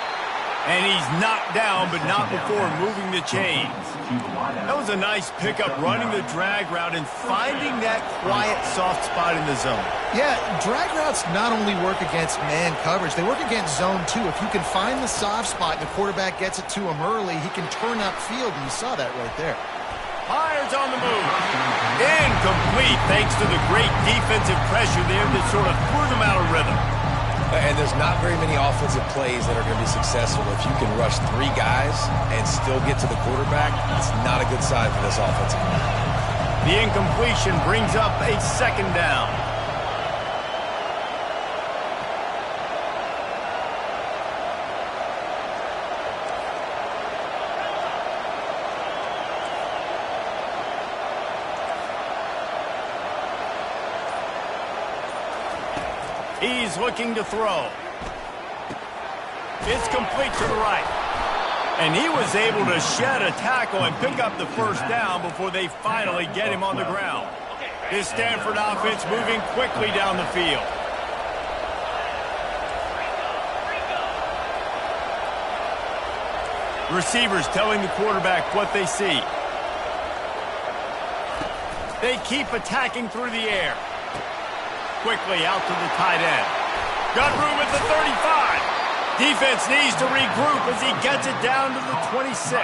And he's knocked down, but not before moving the chains. That was a nice pickup, running the drag route and finding that quiet, soft spot in the zone. Yeah, drag routes not only work against man coverage, they work against zone too. If you can find the soft spot and the quarterback gets it to him early, he can turn upfield, and you saw that right there. Myers on the move. Incomplete, thanks to the great defensive pressure there that sort of threw them out of rhythm. And there's not very many offensive plays that are going to be successful if you can rush 3 guys and still get to the quarterback. It's not a good sign for this offensive line. The incompletion brings up a second down. He's looking to throw. It's complete to the right. And he was able to shed a tackle and pick up the first down before they finally get him on the ground. This Stanford offense moving quickly down the field. Receivers telling the quarterback what they see. They keep attacking through the air. Quickly out to the tight end. Got room at the 35. Defense needs to regroup as he gets it down to the 26.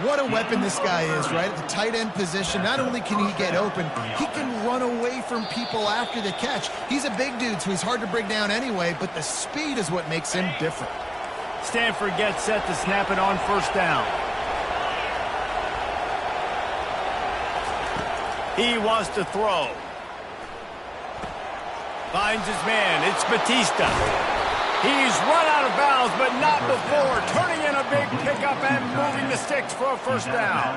What a weapon this guy is, right? At the tight end position, not only can he get open, he can run away from people after the catch. He's a big dude, so he's hard to bring down anyway, but the speed is what makes him different. Stanford gets set to snap it on first down. He wants to throw. Finds his man. It's Batista. He's run out of bounds, but not before turning in a big pickup and moving the sticks for a first down.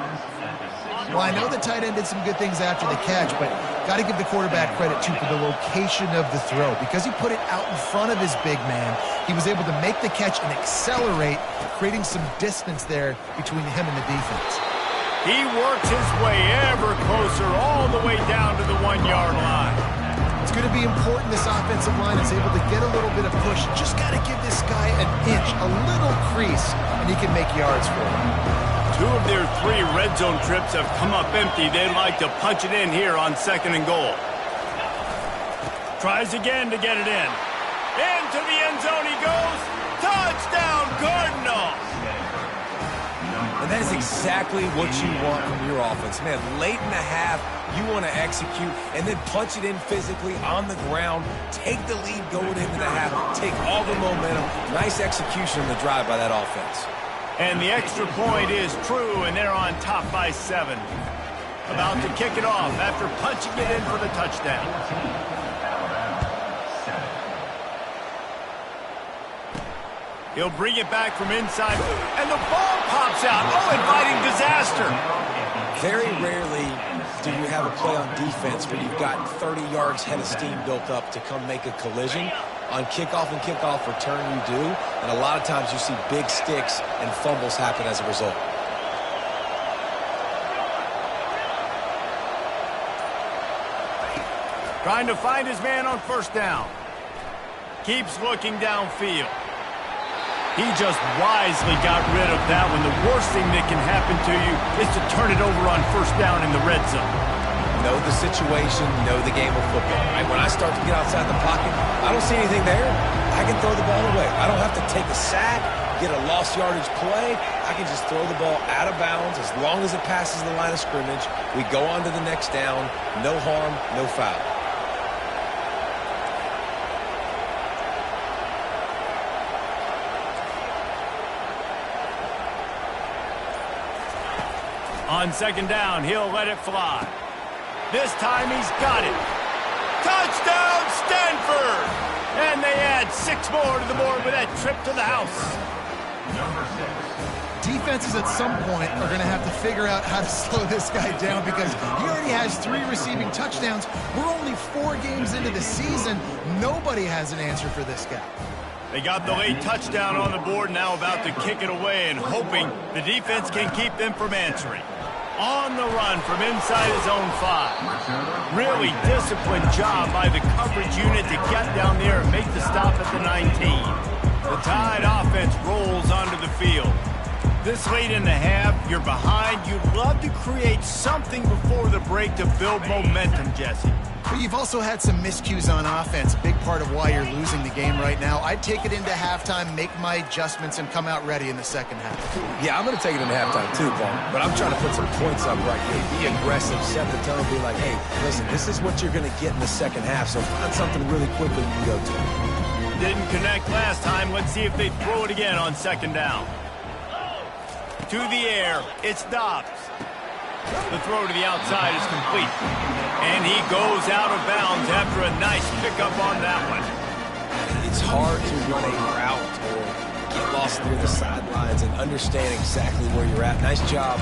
Well, I know the tight end did some good things after the catch, but got to give the quarterback credit, too, for the location of the throw. Because he put it out in front of his big man, he was able to make the catch and accelerate, creating some distance there between him and the defense. He works his way ever closer all the way down to the 1-yard line. It's going to be important this offensive line is able to get a little bit of push. Just got to give this guy an inch, a little crease, and he can make yards for him. 2 of their 3 red zone trips have come up empty. They'd like to punch it in here on 2nd and goal. Tries again to get it in. Into the end zone he goes. Touchdown, Cardinals! And that is exactly what you want from your offense. Man, late in the half, you want to execute and then punch it in physically on the ground. Take the lead going into the half. Take all the momentum. Nice execution in the drive by that offense. And the extra point is true, and they're on top by 7. About to kick it off after punching it in for the touchdown. He'll bring it back from inside, and the ball pops out. Oh, inviting disaster. Very rarely do you have a play on defense where you've got 30 yards head of steam built up to come make a collision. On kickoff and kickoff return, you do. And a lot of times you see big sticks and fumbles happen as a result. Trying to find his man on first down. Keeps looking downfield. He just wisely got rid of that one. The worst thing that can happen to you is to turn it over on first down in the red zone. Know the situation, know the game of football. Right? When I start to get outside the pocket, I don't see anything there. I can throw the ball away. I don't have to take a sack, get a lost yardage play. I can just throw the ball out of bounds as long as it passes the line of scrimmage. We go on to the next down. No harm, no foul. On second down, he'll let it fly. This time he's got it. Touchdown, Stanford! And they add 6 more to the board with that trip to the house. Defenses at some point are going to have to figure out how to slow this guy down because he already has 3 receiving touchdowns. We're only 4 games into the season. Nobody has an answer for this guy. They got the late touchdown on the board, now about to kick it away and hoping the defense can keep them from answering. On the run from inside his own 5. Really disciplined job by the coverage unit to get down there and make the stop at the 19. The Tide offense rolls onto the field. This late in the half, you're behind. You'd love to create something before the break to build momentum, Jesse. But you've also had some miscues on offense, a big part of why you're losing the game right now. I'd take it into halftime, make my adjustments, and come out ready in the second half. Yeah, I'm going to take it into halftime too, Paul. But I'm trying to put some points up right here. Be aggressive, set the tone, be like, hey, listen, this is what you're going to get in the second half, so find something really quickly you can go to. Didn't connect last time. Let's see if they throw it again on second down. To the air, it's Dobbs. The throw to the outside is complete. And he goes out of bounds after a nice pickup on that one. It's hard to run a route or get lost near the sidelines and understand exactly where you're at. Nice job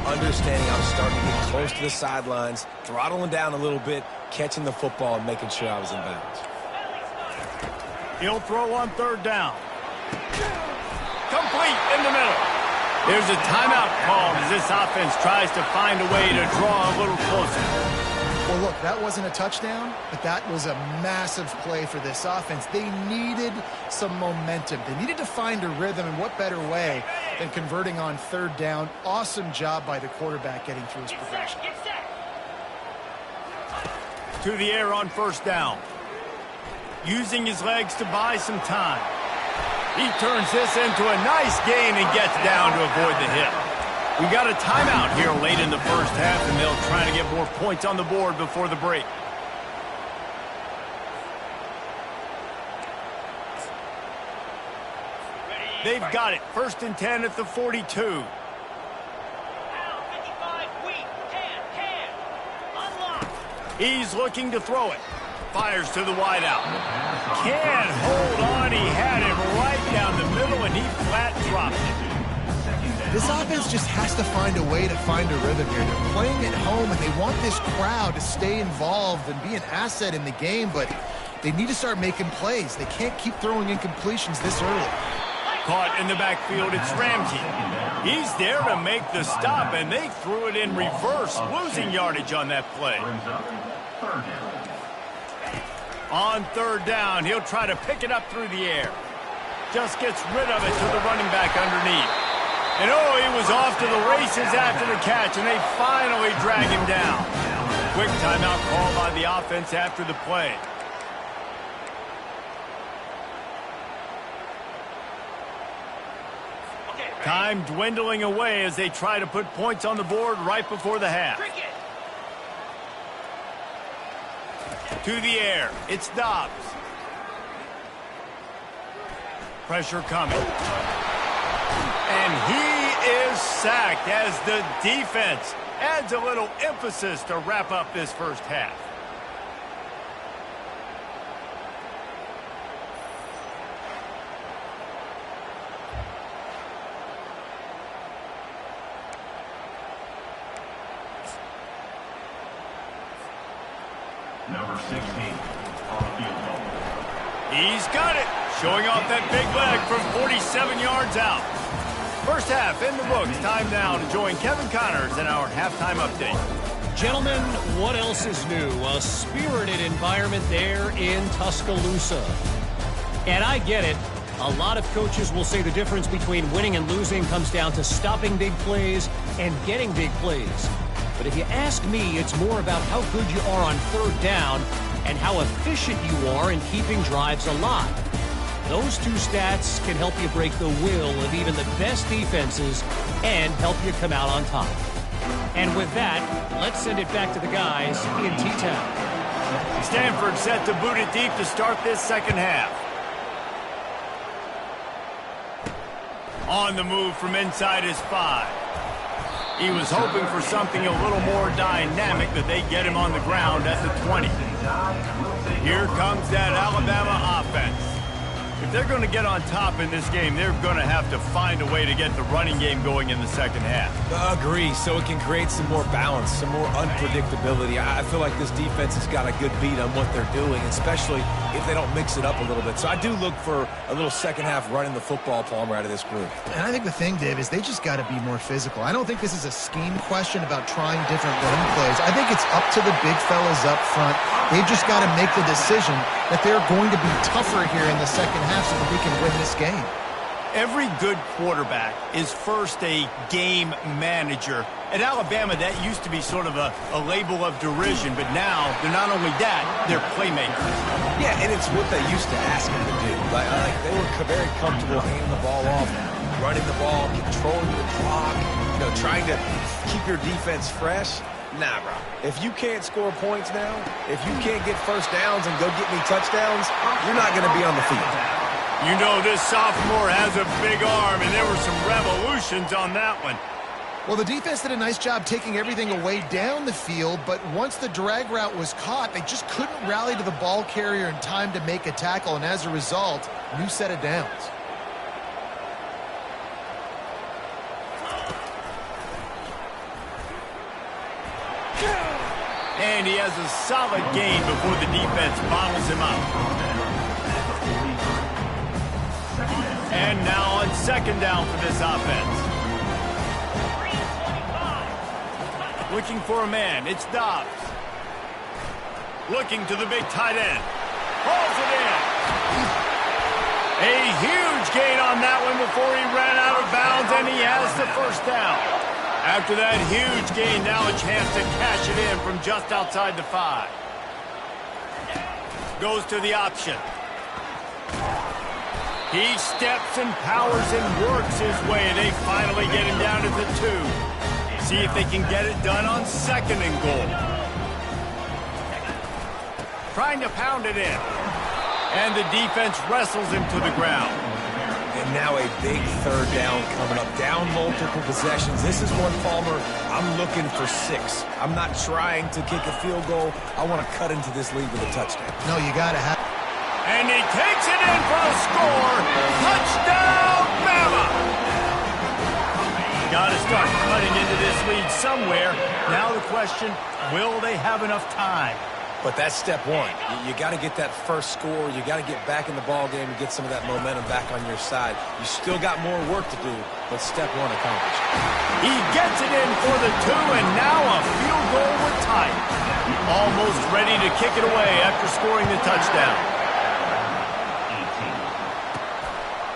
understanding I was starting to get close to the sidelines, throttling down a little bit, catching the football and making sure I was in bounds. He'll throw on third down. complete in the middle. There's a timeout called as this offense tries to find a way to draw a little closer. Well, look, that wasn't a touchdown, but that was a massive play for this offense. They needed some momentum. They needed to find a rhythm, and what better way than converting on third down. Awesome job by the quarterback getting through his progression. To the air on first down. Using his legs to buy some time. He turns this into a nice gain and gets down to avoid the hit. We got a timeout here late in the first half, and they'll try to get more points on the board before the break. They've got it. 1st and 10 at the 42. He's looking to throw it. Fires to the wideout. Can't hold on. He had it right down the middle, and he flat dropped it. This offense just has to find a way to find a rhythm here. They're playing at home, and they want this crowd to stay involved and be an asset in the game, but they need to start making plays. They can't keep throwing incompletions this early. Caught in the backfield, it's Ramsey. He's there to make the stop, and they threw it in reverse, losing yardage on that play. On third down, he'll try to pick it up through the air. Just gets rid of it to the running back underneath. And oh, he was off to the races after the catch, and they finally drag him down. Quick timeout call by the offense after the play. Time dwindling away as they try to put points on the board right before the half. To the air, it's Dobbs. Pressure coming. And he is sacked as the defense adds a little emphasis to wrap up this first half. Number 16 on the field goal. He's got it, showing off that big leg from 47 yards out. First half in the books. Time now to join Kevin Connors in our halftime update. Gentlemen, what else is new? A spirited environment there in Tuscaloosa. And I get it. A lot of coaches will say the difference between winning and losing comes down to stopping big plays and getting big plays. But if you ask me, it's more about how good you are on third down and how efficient you are in keeping drives alive. Those two stats can help you break the will of even the best defenses and help you come out on top. And with that, let's send it back to the guys in T-Town. Stanford set to boot it deep to start this second half. On the move from inside his 5. He was hoping for something a little more dynamic, that they get him on the ground at the 20. Here comes that Alabama offense. If they're going to get on top in this game, they're going to have to find a way to get the running game going in the second half. Agree, so it can create some more balance, some more unpredictability. I feel like this defense has got a good beat on what they're doing, especially if they don't mix it up a little bit. So I do look for a little second half running the football Palmer out of this group. And I think the thing, Dave, is they just got to be more physical. I don't think this is a scheme question about trying different run plays. I think it's up to the big fellas up front. They've just got to make the decision that they're going to be tougher here in the second half so that we can win this game. Every good quarterback is first a game manager. At Alabama, that used to be sort of a label of derision, but now they're not only that, they're playmakers. Yeah, and it's what they used to ask them to do. Like they were very comfortable handing the ball off, running the ball, controlling the clock, trying to keep your defense fresh. Nah, bro. If you can't score points now, if you can't get first downs and go get me touchdowns, you're not going to be on the field. You know this sophomore has a big arm, and there were some revolutions on that one. Well, the defense did a nice job taking everything away down the field, but once the drag route was caught, they just couldn't rally to the ball carrier in time to make a tackle, and as a result, new set of downs. And he has a solid gain before the defense bottles him up. And now on second down for this offense. Looking for a man. It's Dobbs. Looking to the big tight end. Hauls it in. A huge gain on that one before he ran out of bounds, and he has the first down. After that huge gain, now a chance to cash it in from just outside the 5. Goes to the option. He steps and powers and works his way. They finally get him down to the 2. See if they can get it done on second and goal. Trying to pound it in. And the defense wrestles him to the ground. And now a big third down coming up. Down multiple possessions. This is one, Palmer, I'm looking for 6. I'm not trying to kick a field goal. I want to cut into this lead with a touchdown. No, you got to have... And he takes it in for a score. Touchdown, Bama! Got to start cutting into this lead somewhere. Now the question, will they have enough time? But that's step one. You got to get that first score. You got to get back in the ball game and get some of that momentum back on your side. You still got more work to do, but step one accomplished. He gets it in for the 2, and now a field goal with time. Almost ready to kick it away after scoring the touchdown.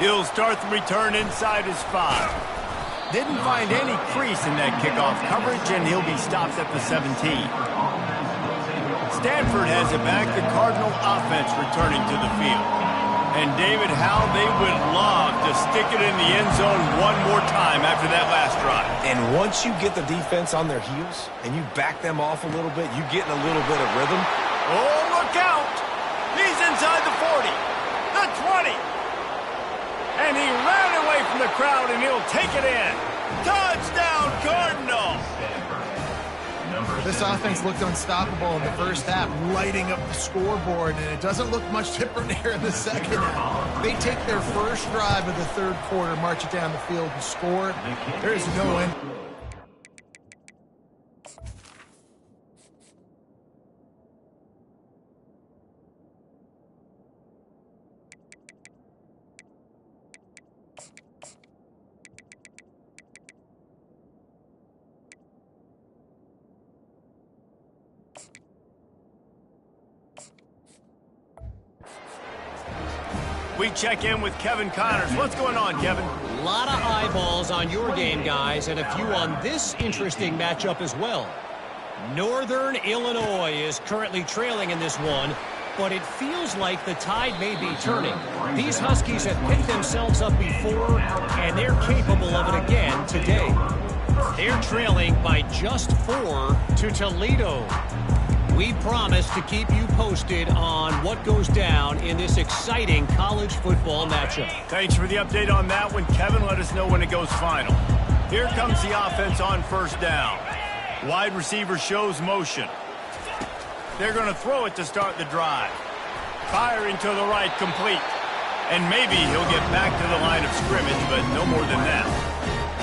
He'll start the return inside his 5. Didn't find any crease in that kickoff coverage, and he'll be stopped at the 17. Stanford has it back, the Cardinal offense returning to the field. And David, how they would love to stick it in the end zone one more time after that last drive. And once you get the defense on their heels and you back them off a little bit, you get in a little bit of rhythm. Oh, look out! He's inside the 40, the 20. And he ran away from the crowd, and he'll take it in. Touchdown, Cardinal! This offense looked unstoppable in the first half, lighting up the scoreboard, and it doesn't look much different here in the second half. They take their first drive of the third quarter, march it down the field, and score. There is no end. We check in with Kevin Connors. What's going on, Kevin? A lot of eyeballs on your game, guys, and a few on this interesting matchup as well. Northern Illinois is currently trailing in this one, but it feels like the tide may be turning. These Huskies have picked themselves up before, and they're capable of it again today. They're trailing by just 4 to Toledo. We promise to keep you posted on what goes down in this exciting college football matchup. Thanks for the update on that one, Kevin. Let us know when it goes final. Here comes the offense on first down. Wide receiver shows motion. They're going to throw it to start the drive. Firing to the right, complete. And maybe he'll get back to the line of scrimmage, but no more than that.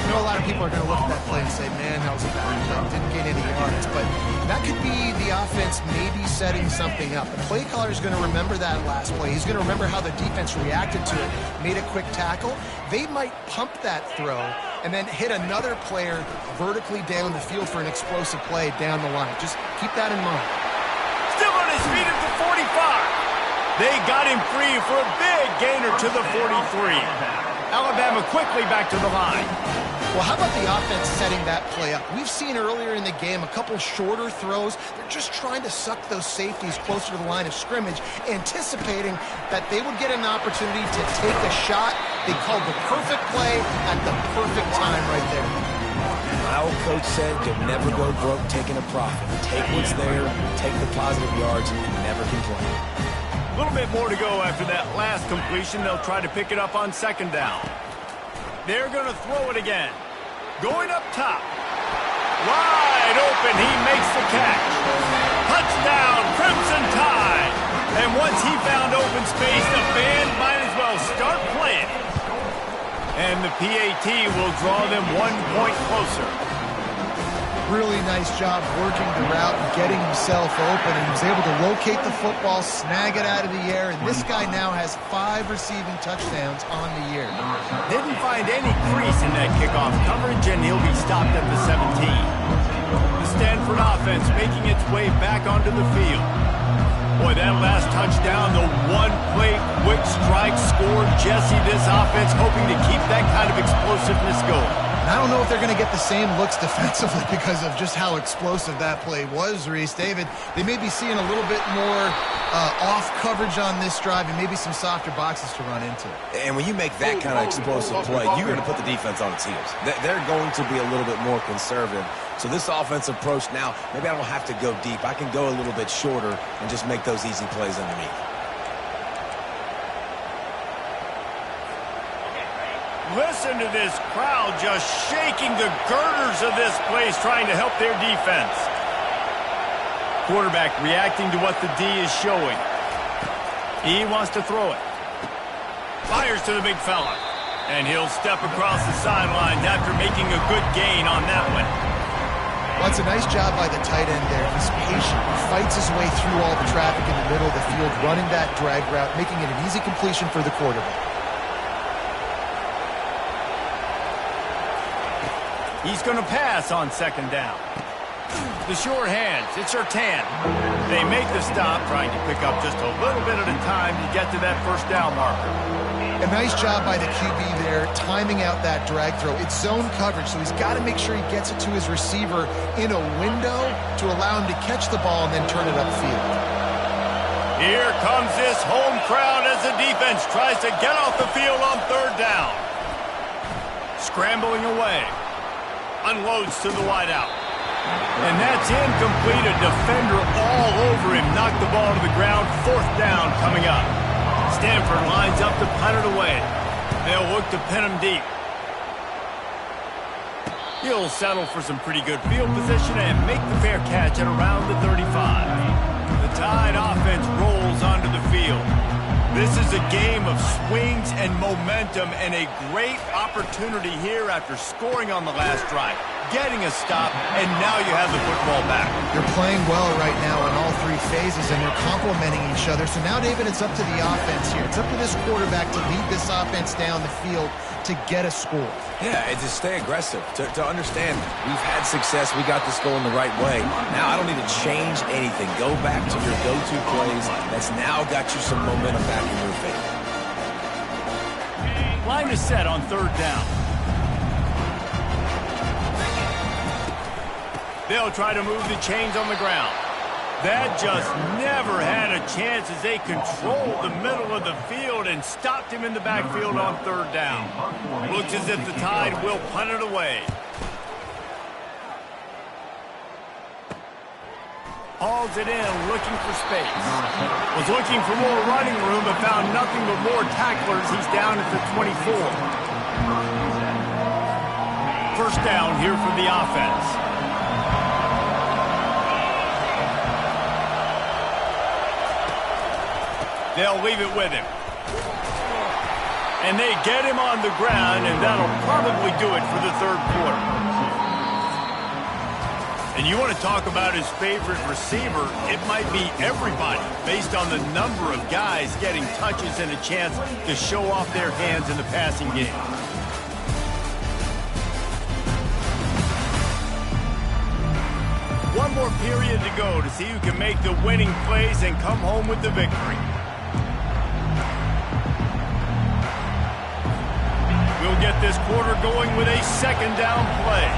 I know a lot of people are going to look at that play and say, man, that was a bad play. Didn't get any yards. But that could be the offense maybe setting something up. The play caller is going to remember that last play. He's going to remember how the defense reacted to it, made a quick tackle. They might pump that throw and then hit another player vertically down the field for an explosive play down the line. Just keep that in mind. Still on his feet at the 45. They got him free for a big gainer to the 43. Alabama quickly back to the line. Well, how about the offense setting that play up? We've seen earlier in the game a couple shorter throws. They're just trying to suck those safeties closer to the line of scrimmage, anticipating that they would get an opportunity to take a shot. They called the perfect play at the perfect time right there. My old coach said you'll never go broke taking a profit. Take what's there, take the positive yards, and you never complain. A little bit more to go after that last completion. They'll try to pick it up on second down. They're going to throw it again. Going up top. Wide open. He makes the catch. Touchdown, Crimson Tide. And once he found open space, the band might as well start playing. And the PAT will draw them 1 point closer. really nice job working the route and getting himself open, and he was able to locate the football, snag it out of the air, and this guy now has 5 receiving touchdowns on the year. Didn't find any crease in that kickoff coverage, and he'll be stopped at the 17. The Stanford offense making its way back onto the field. Boy, that last touchdown, the one-play quick strike scored Jesse. This offense hoping to keep that kind of explosiveness going. And I don't know if they're going to get the same looks defensively because of just how explosive that play was, Reese. David, they may be seeing a little bit more off coverage on this drive and maybe some softer boxes to run into. And when you make that kind of explosive play, you're going to put the defense on its heels. They're going to be a little bit more conservative. So this offensive approach now, maybe I don't have to go deep. I can go a little bit shorter and just make those easy plays underneath. Listen to this crowd just shaking the girders of this place, trying to help their defense. Quarterback reacting to what the D is showing. He wants to throw it. Fires to the big fella. And he'll step across the sidelines after making a good gain on that one. Well, it's a nice job by the tight end there. He's patient. He fights his way through all the traffic in the middle of the field, running that drag route, making it an easy completion for the quarterback. He's going to pass on second down. The sure hands, it's Surtain. They make the stop, trying to pick up just a little bit at a time to get to that first down marker. A nice job by the QB there, timing out that drag throw. It's zone coverage, so he's got to make sure he gets it to his receiver in a window to allow him to catch the ball and then turn it upfield. Here comes this home crowd as the defense tries to get off the field on third down. Scrambling away. Unloads to the wideout. And that's incomplete. A defender all over him. Knocked the ball to the ground. Fourth down coming up. Stanford lines up to punt it away. They'll look to pin him deep. He'll settle for some pretty good field position and make the fair catch at around the 35. The Tide offense rolls onto the field. This is a game of swings and momentum, and a great opportunity here after scoring on the last drive, getting a stop, and now you have the football back. They're playing well right now in all 3 phases, and they're complementing each other. So now, David, it's up to the offense here. It's up to this quarterback to lead this offense down the field to get a score. Yeah, and to stay aggressive, to understand we've had success, we got this going the right way. Now I don't need to change anything. Go back to your go-to plays. That's now got you some momentum back in your favor. Line is set on third down. They'll try to move the chains on the ground. That just never had a chance as they controlled the middle of the field and stopped him in the backfield on third down. Looks as if the Tide will punt it away. Hauls it in, looking for space. Was looking for more running room, but found nothing but more tacklers. He's down at the 24. First down here for the offense. They'll leave it with him. And they get him on the ground, and that'll probably do it for the third quarter. And you want to talk about his favorite receiver, it might be everybody, based on the number of guys getting touches and a chance to show off their hands in the passing game. One more period to go to see who can make the winning plays and come home with the victory. We'll get this quarter going with a second down play.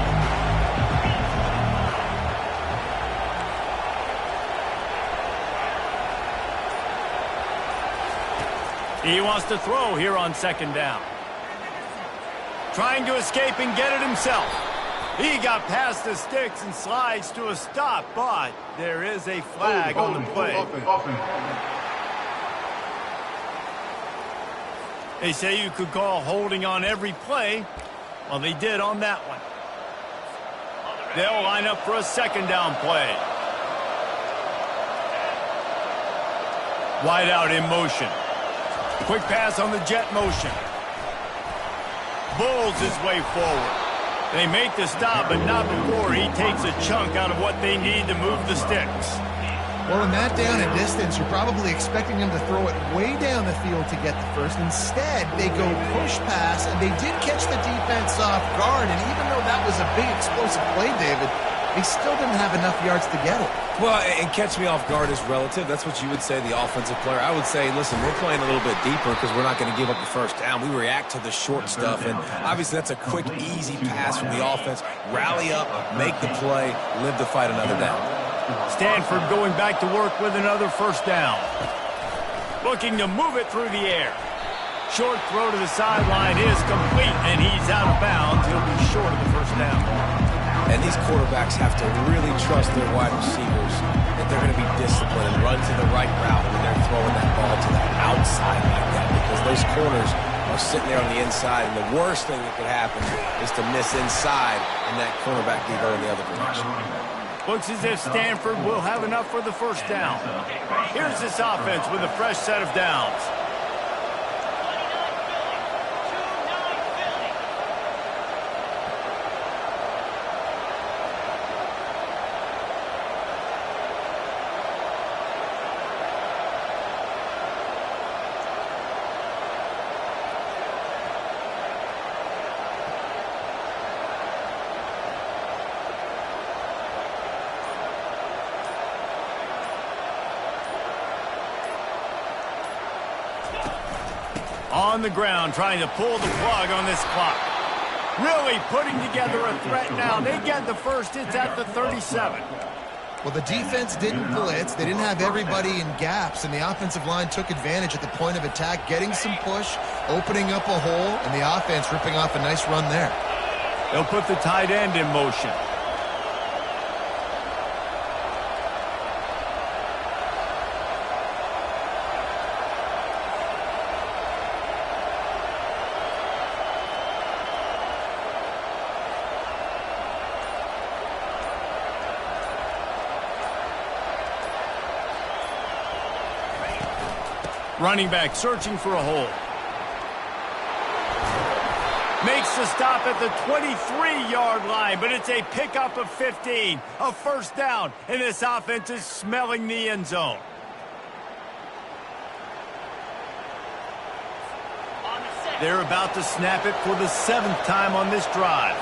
He wants to throw here on second down. Trying to escape and get it himself. He got past the sticks and slides to a stop, but there is a flag on the play. They say you could call holding on every play. Well, they did on that one. They'll line up for a second down play. Wide out in motion. Quick pass on the jet motion. Bulls his way forward. They make the stop, but not before he takes a chunk out of what they need to move the sticks. Well, in that down and distance, you're probably expecting him to throw it way down the field to get the first. Instead, they go push pass, and they did catch the defense off guard. And even though that was a big explosive play, David, they still didn't have enough yards to get it. Well, and catch me off guard is relative. That's what you would say, the offensive player. I would say, listen, we're playing a little bit deeper because we're not going to give up the first down. We react to the short stuff, and obviously that's a quick, easy pass from the offense. Rally up, make the play, live to fight another down. Stanford going back to work with another first down. Looking to move it through the air. Short throw to the sideline is complete, and he's out of bounds. He'll be short of the first down. And these quarterbacks have to really trust their wide receivers that they're going to be disciplined and run to the right route when they're throwing that ball to the outside like that, because those corners are sitting there on the inside, and the worst thing that could happen is to miss inside and that cornerback can go in the other direction. Looks as if Stanford will have enough for the first down. Here's this offense with a fresh set of downs. On the ground, trying to pull the plug on this clock. Really putting together a threat now. They get the first. It's at the 37. Well, the defense didn't blitz. They didn't have everybody in gaps, and the offensive line took advantage at the point of attack, getting some push, opening up a hole, and the offense ripping off a nice run there. They'll put the tight end in motion. Running back searching for a hole. Makes the stop at the 23-yard line, but it's a pickup of 15. A first down, and this offense is smelling the end zone. They're about to snap it for the 7th time on this drive.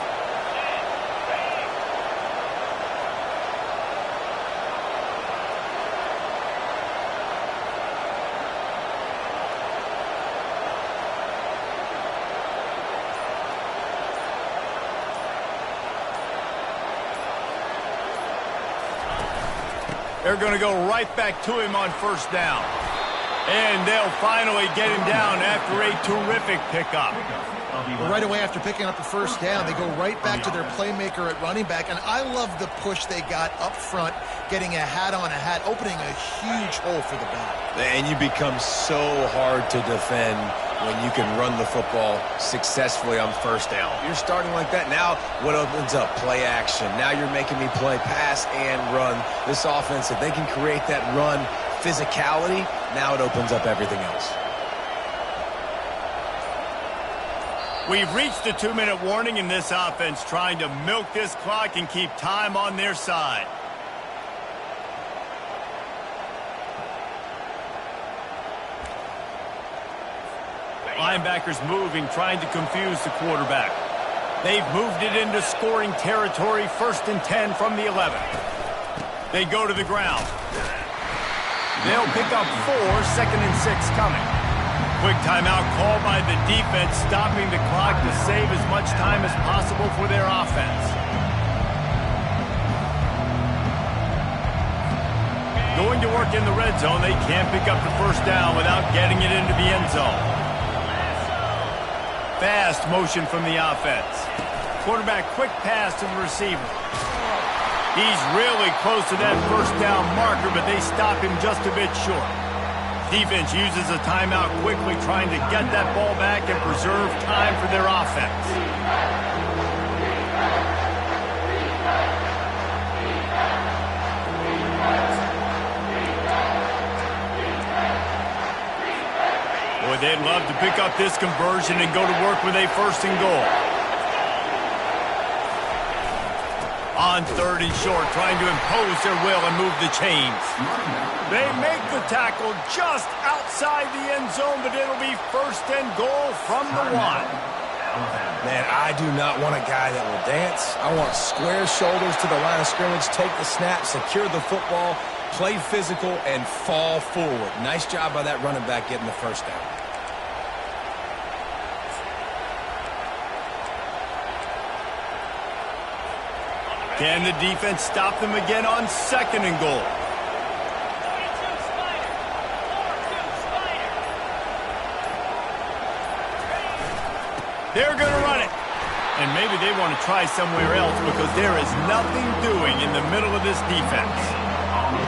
They're going to go right back to him on first down. And they'll finally get him down after a terrific pickup. Well, right away after picking up the first down, they go right back to their playmaker at running back. And I love the push they got up front, getting a hat on a hat, opening a huge hole for the back. And you become so hard to defend when you can run the football successfully on first down. You're starting like that. Now what opens up? Play action. Now you're making me play pass and run. This offense, if they can create that run physicality, now it opens up everything else. We've reached the 2-minute warning in this offense, trying to milk this clock and keep time on their side. Linebackers moving, trying to confuse the quarterback. They've moved it into scoring territory, 1st and 10 from the 11. They go to the ground. They'll pick up 4, 2nd and 6 coming. Quick timeout call by the defense, stopping the clock to save as much time as possible for their offense. Going to work in the red zone, they can't pick up the first down without getting it into the end zone. Fast motion from the offense. Quarterback quick pass to the receiver. He's really close to that first down marker, but they stop him just a bit short. Defense uses a timeout quickly, trying to get that ball back and preserve time for their offense. Boy, they'd love to pick up this conversion and go to work with a 1st and goal. On 3rd and short, trying to impose their will and move the chains. They make the tackle just outside the end zone, but it'll be 1st and goal from the 1. Man, I do not want a guy that will dance. I want square shoulders to the line of scrimmage, take the snap, secure the football, play physical, and fall forward. Nice job by that running back getting the 1st down. Can the defense stop them again on 2nd and goal? They're going to run it. And maybe they want to try somewhere else because there is nothing doing in the middle of this defense.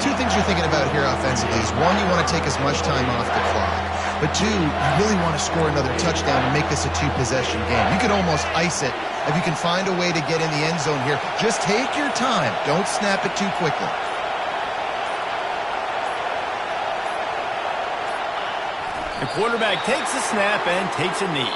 Two things you're thinking about here offensively is, one, you want to take as much time off the clock. But two, you really want to score another touchdown and make this a 2-possession game. You could almost ice it if you can find a way to get in the end zone here. Just take your time. Don't snap it too quickly. The quarterback takes a snap and takes a knee.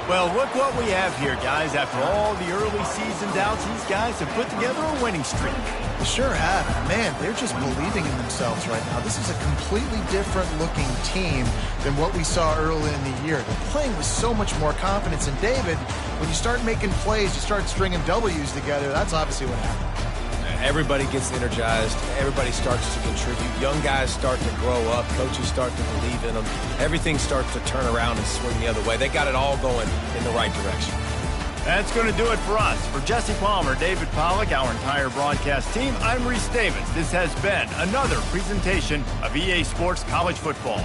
Well, look what we have here, guys. After all the early season doubts, these guys have put together a winning streak. They sure have. Man, they're just believing in themselves right now. This is a completely different looking team than what we saw early in the year. They're playing with so much more confidence. And David, when you start making plays, you start stringing W's together, that's obviously what happened. Everybody gets energized. Everybody starts to contribute. Young guys start to grow up. Coaches start to believe in them. Everything starts to turn around and swing the other way. They got it all going in the right direction. That's going to do it for us. For Jesse Palmer, David Pollack, our entire broadcast team, I'm Reese Davis. This has been another presentation of EA Sports College Football.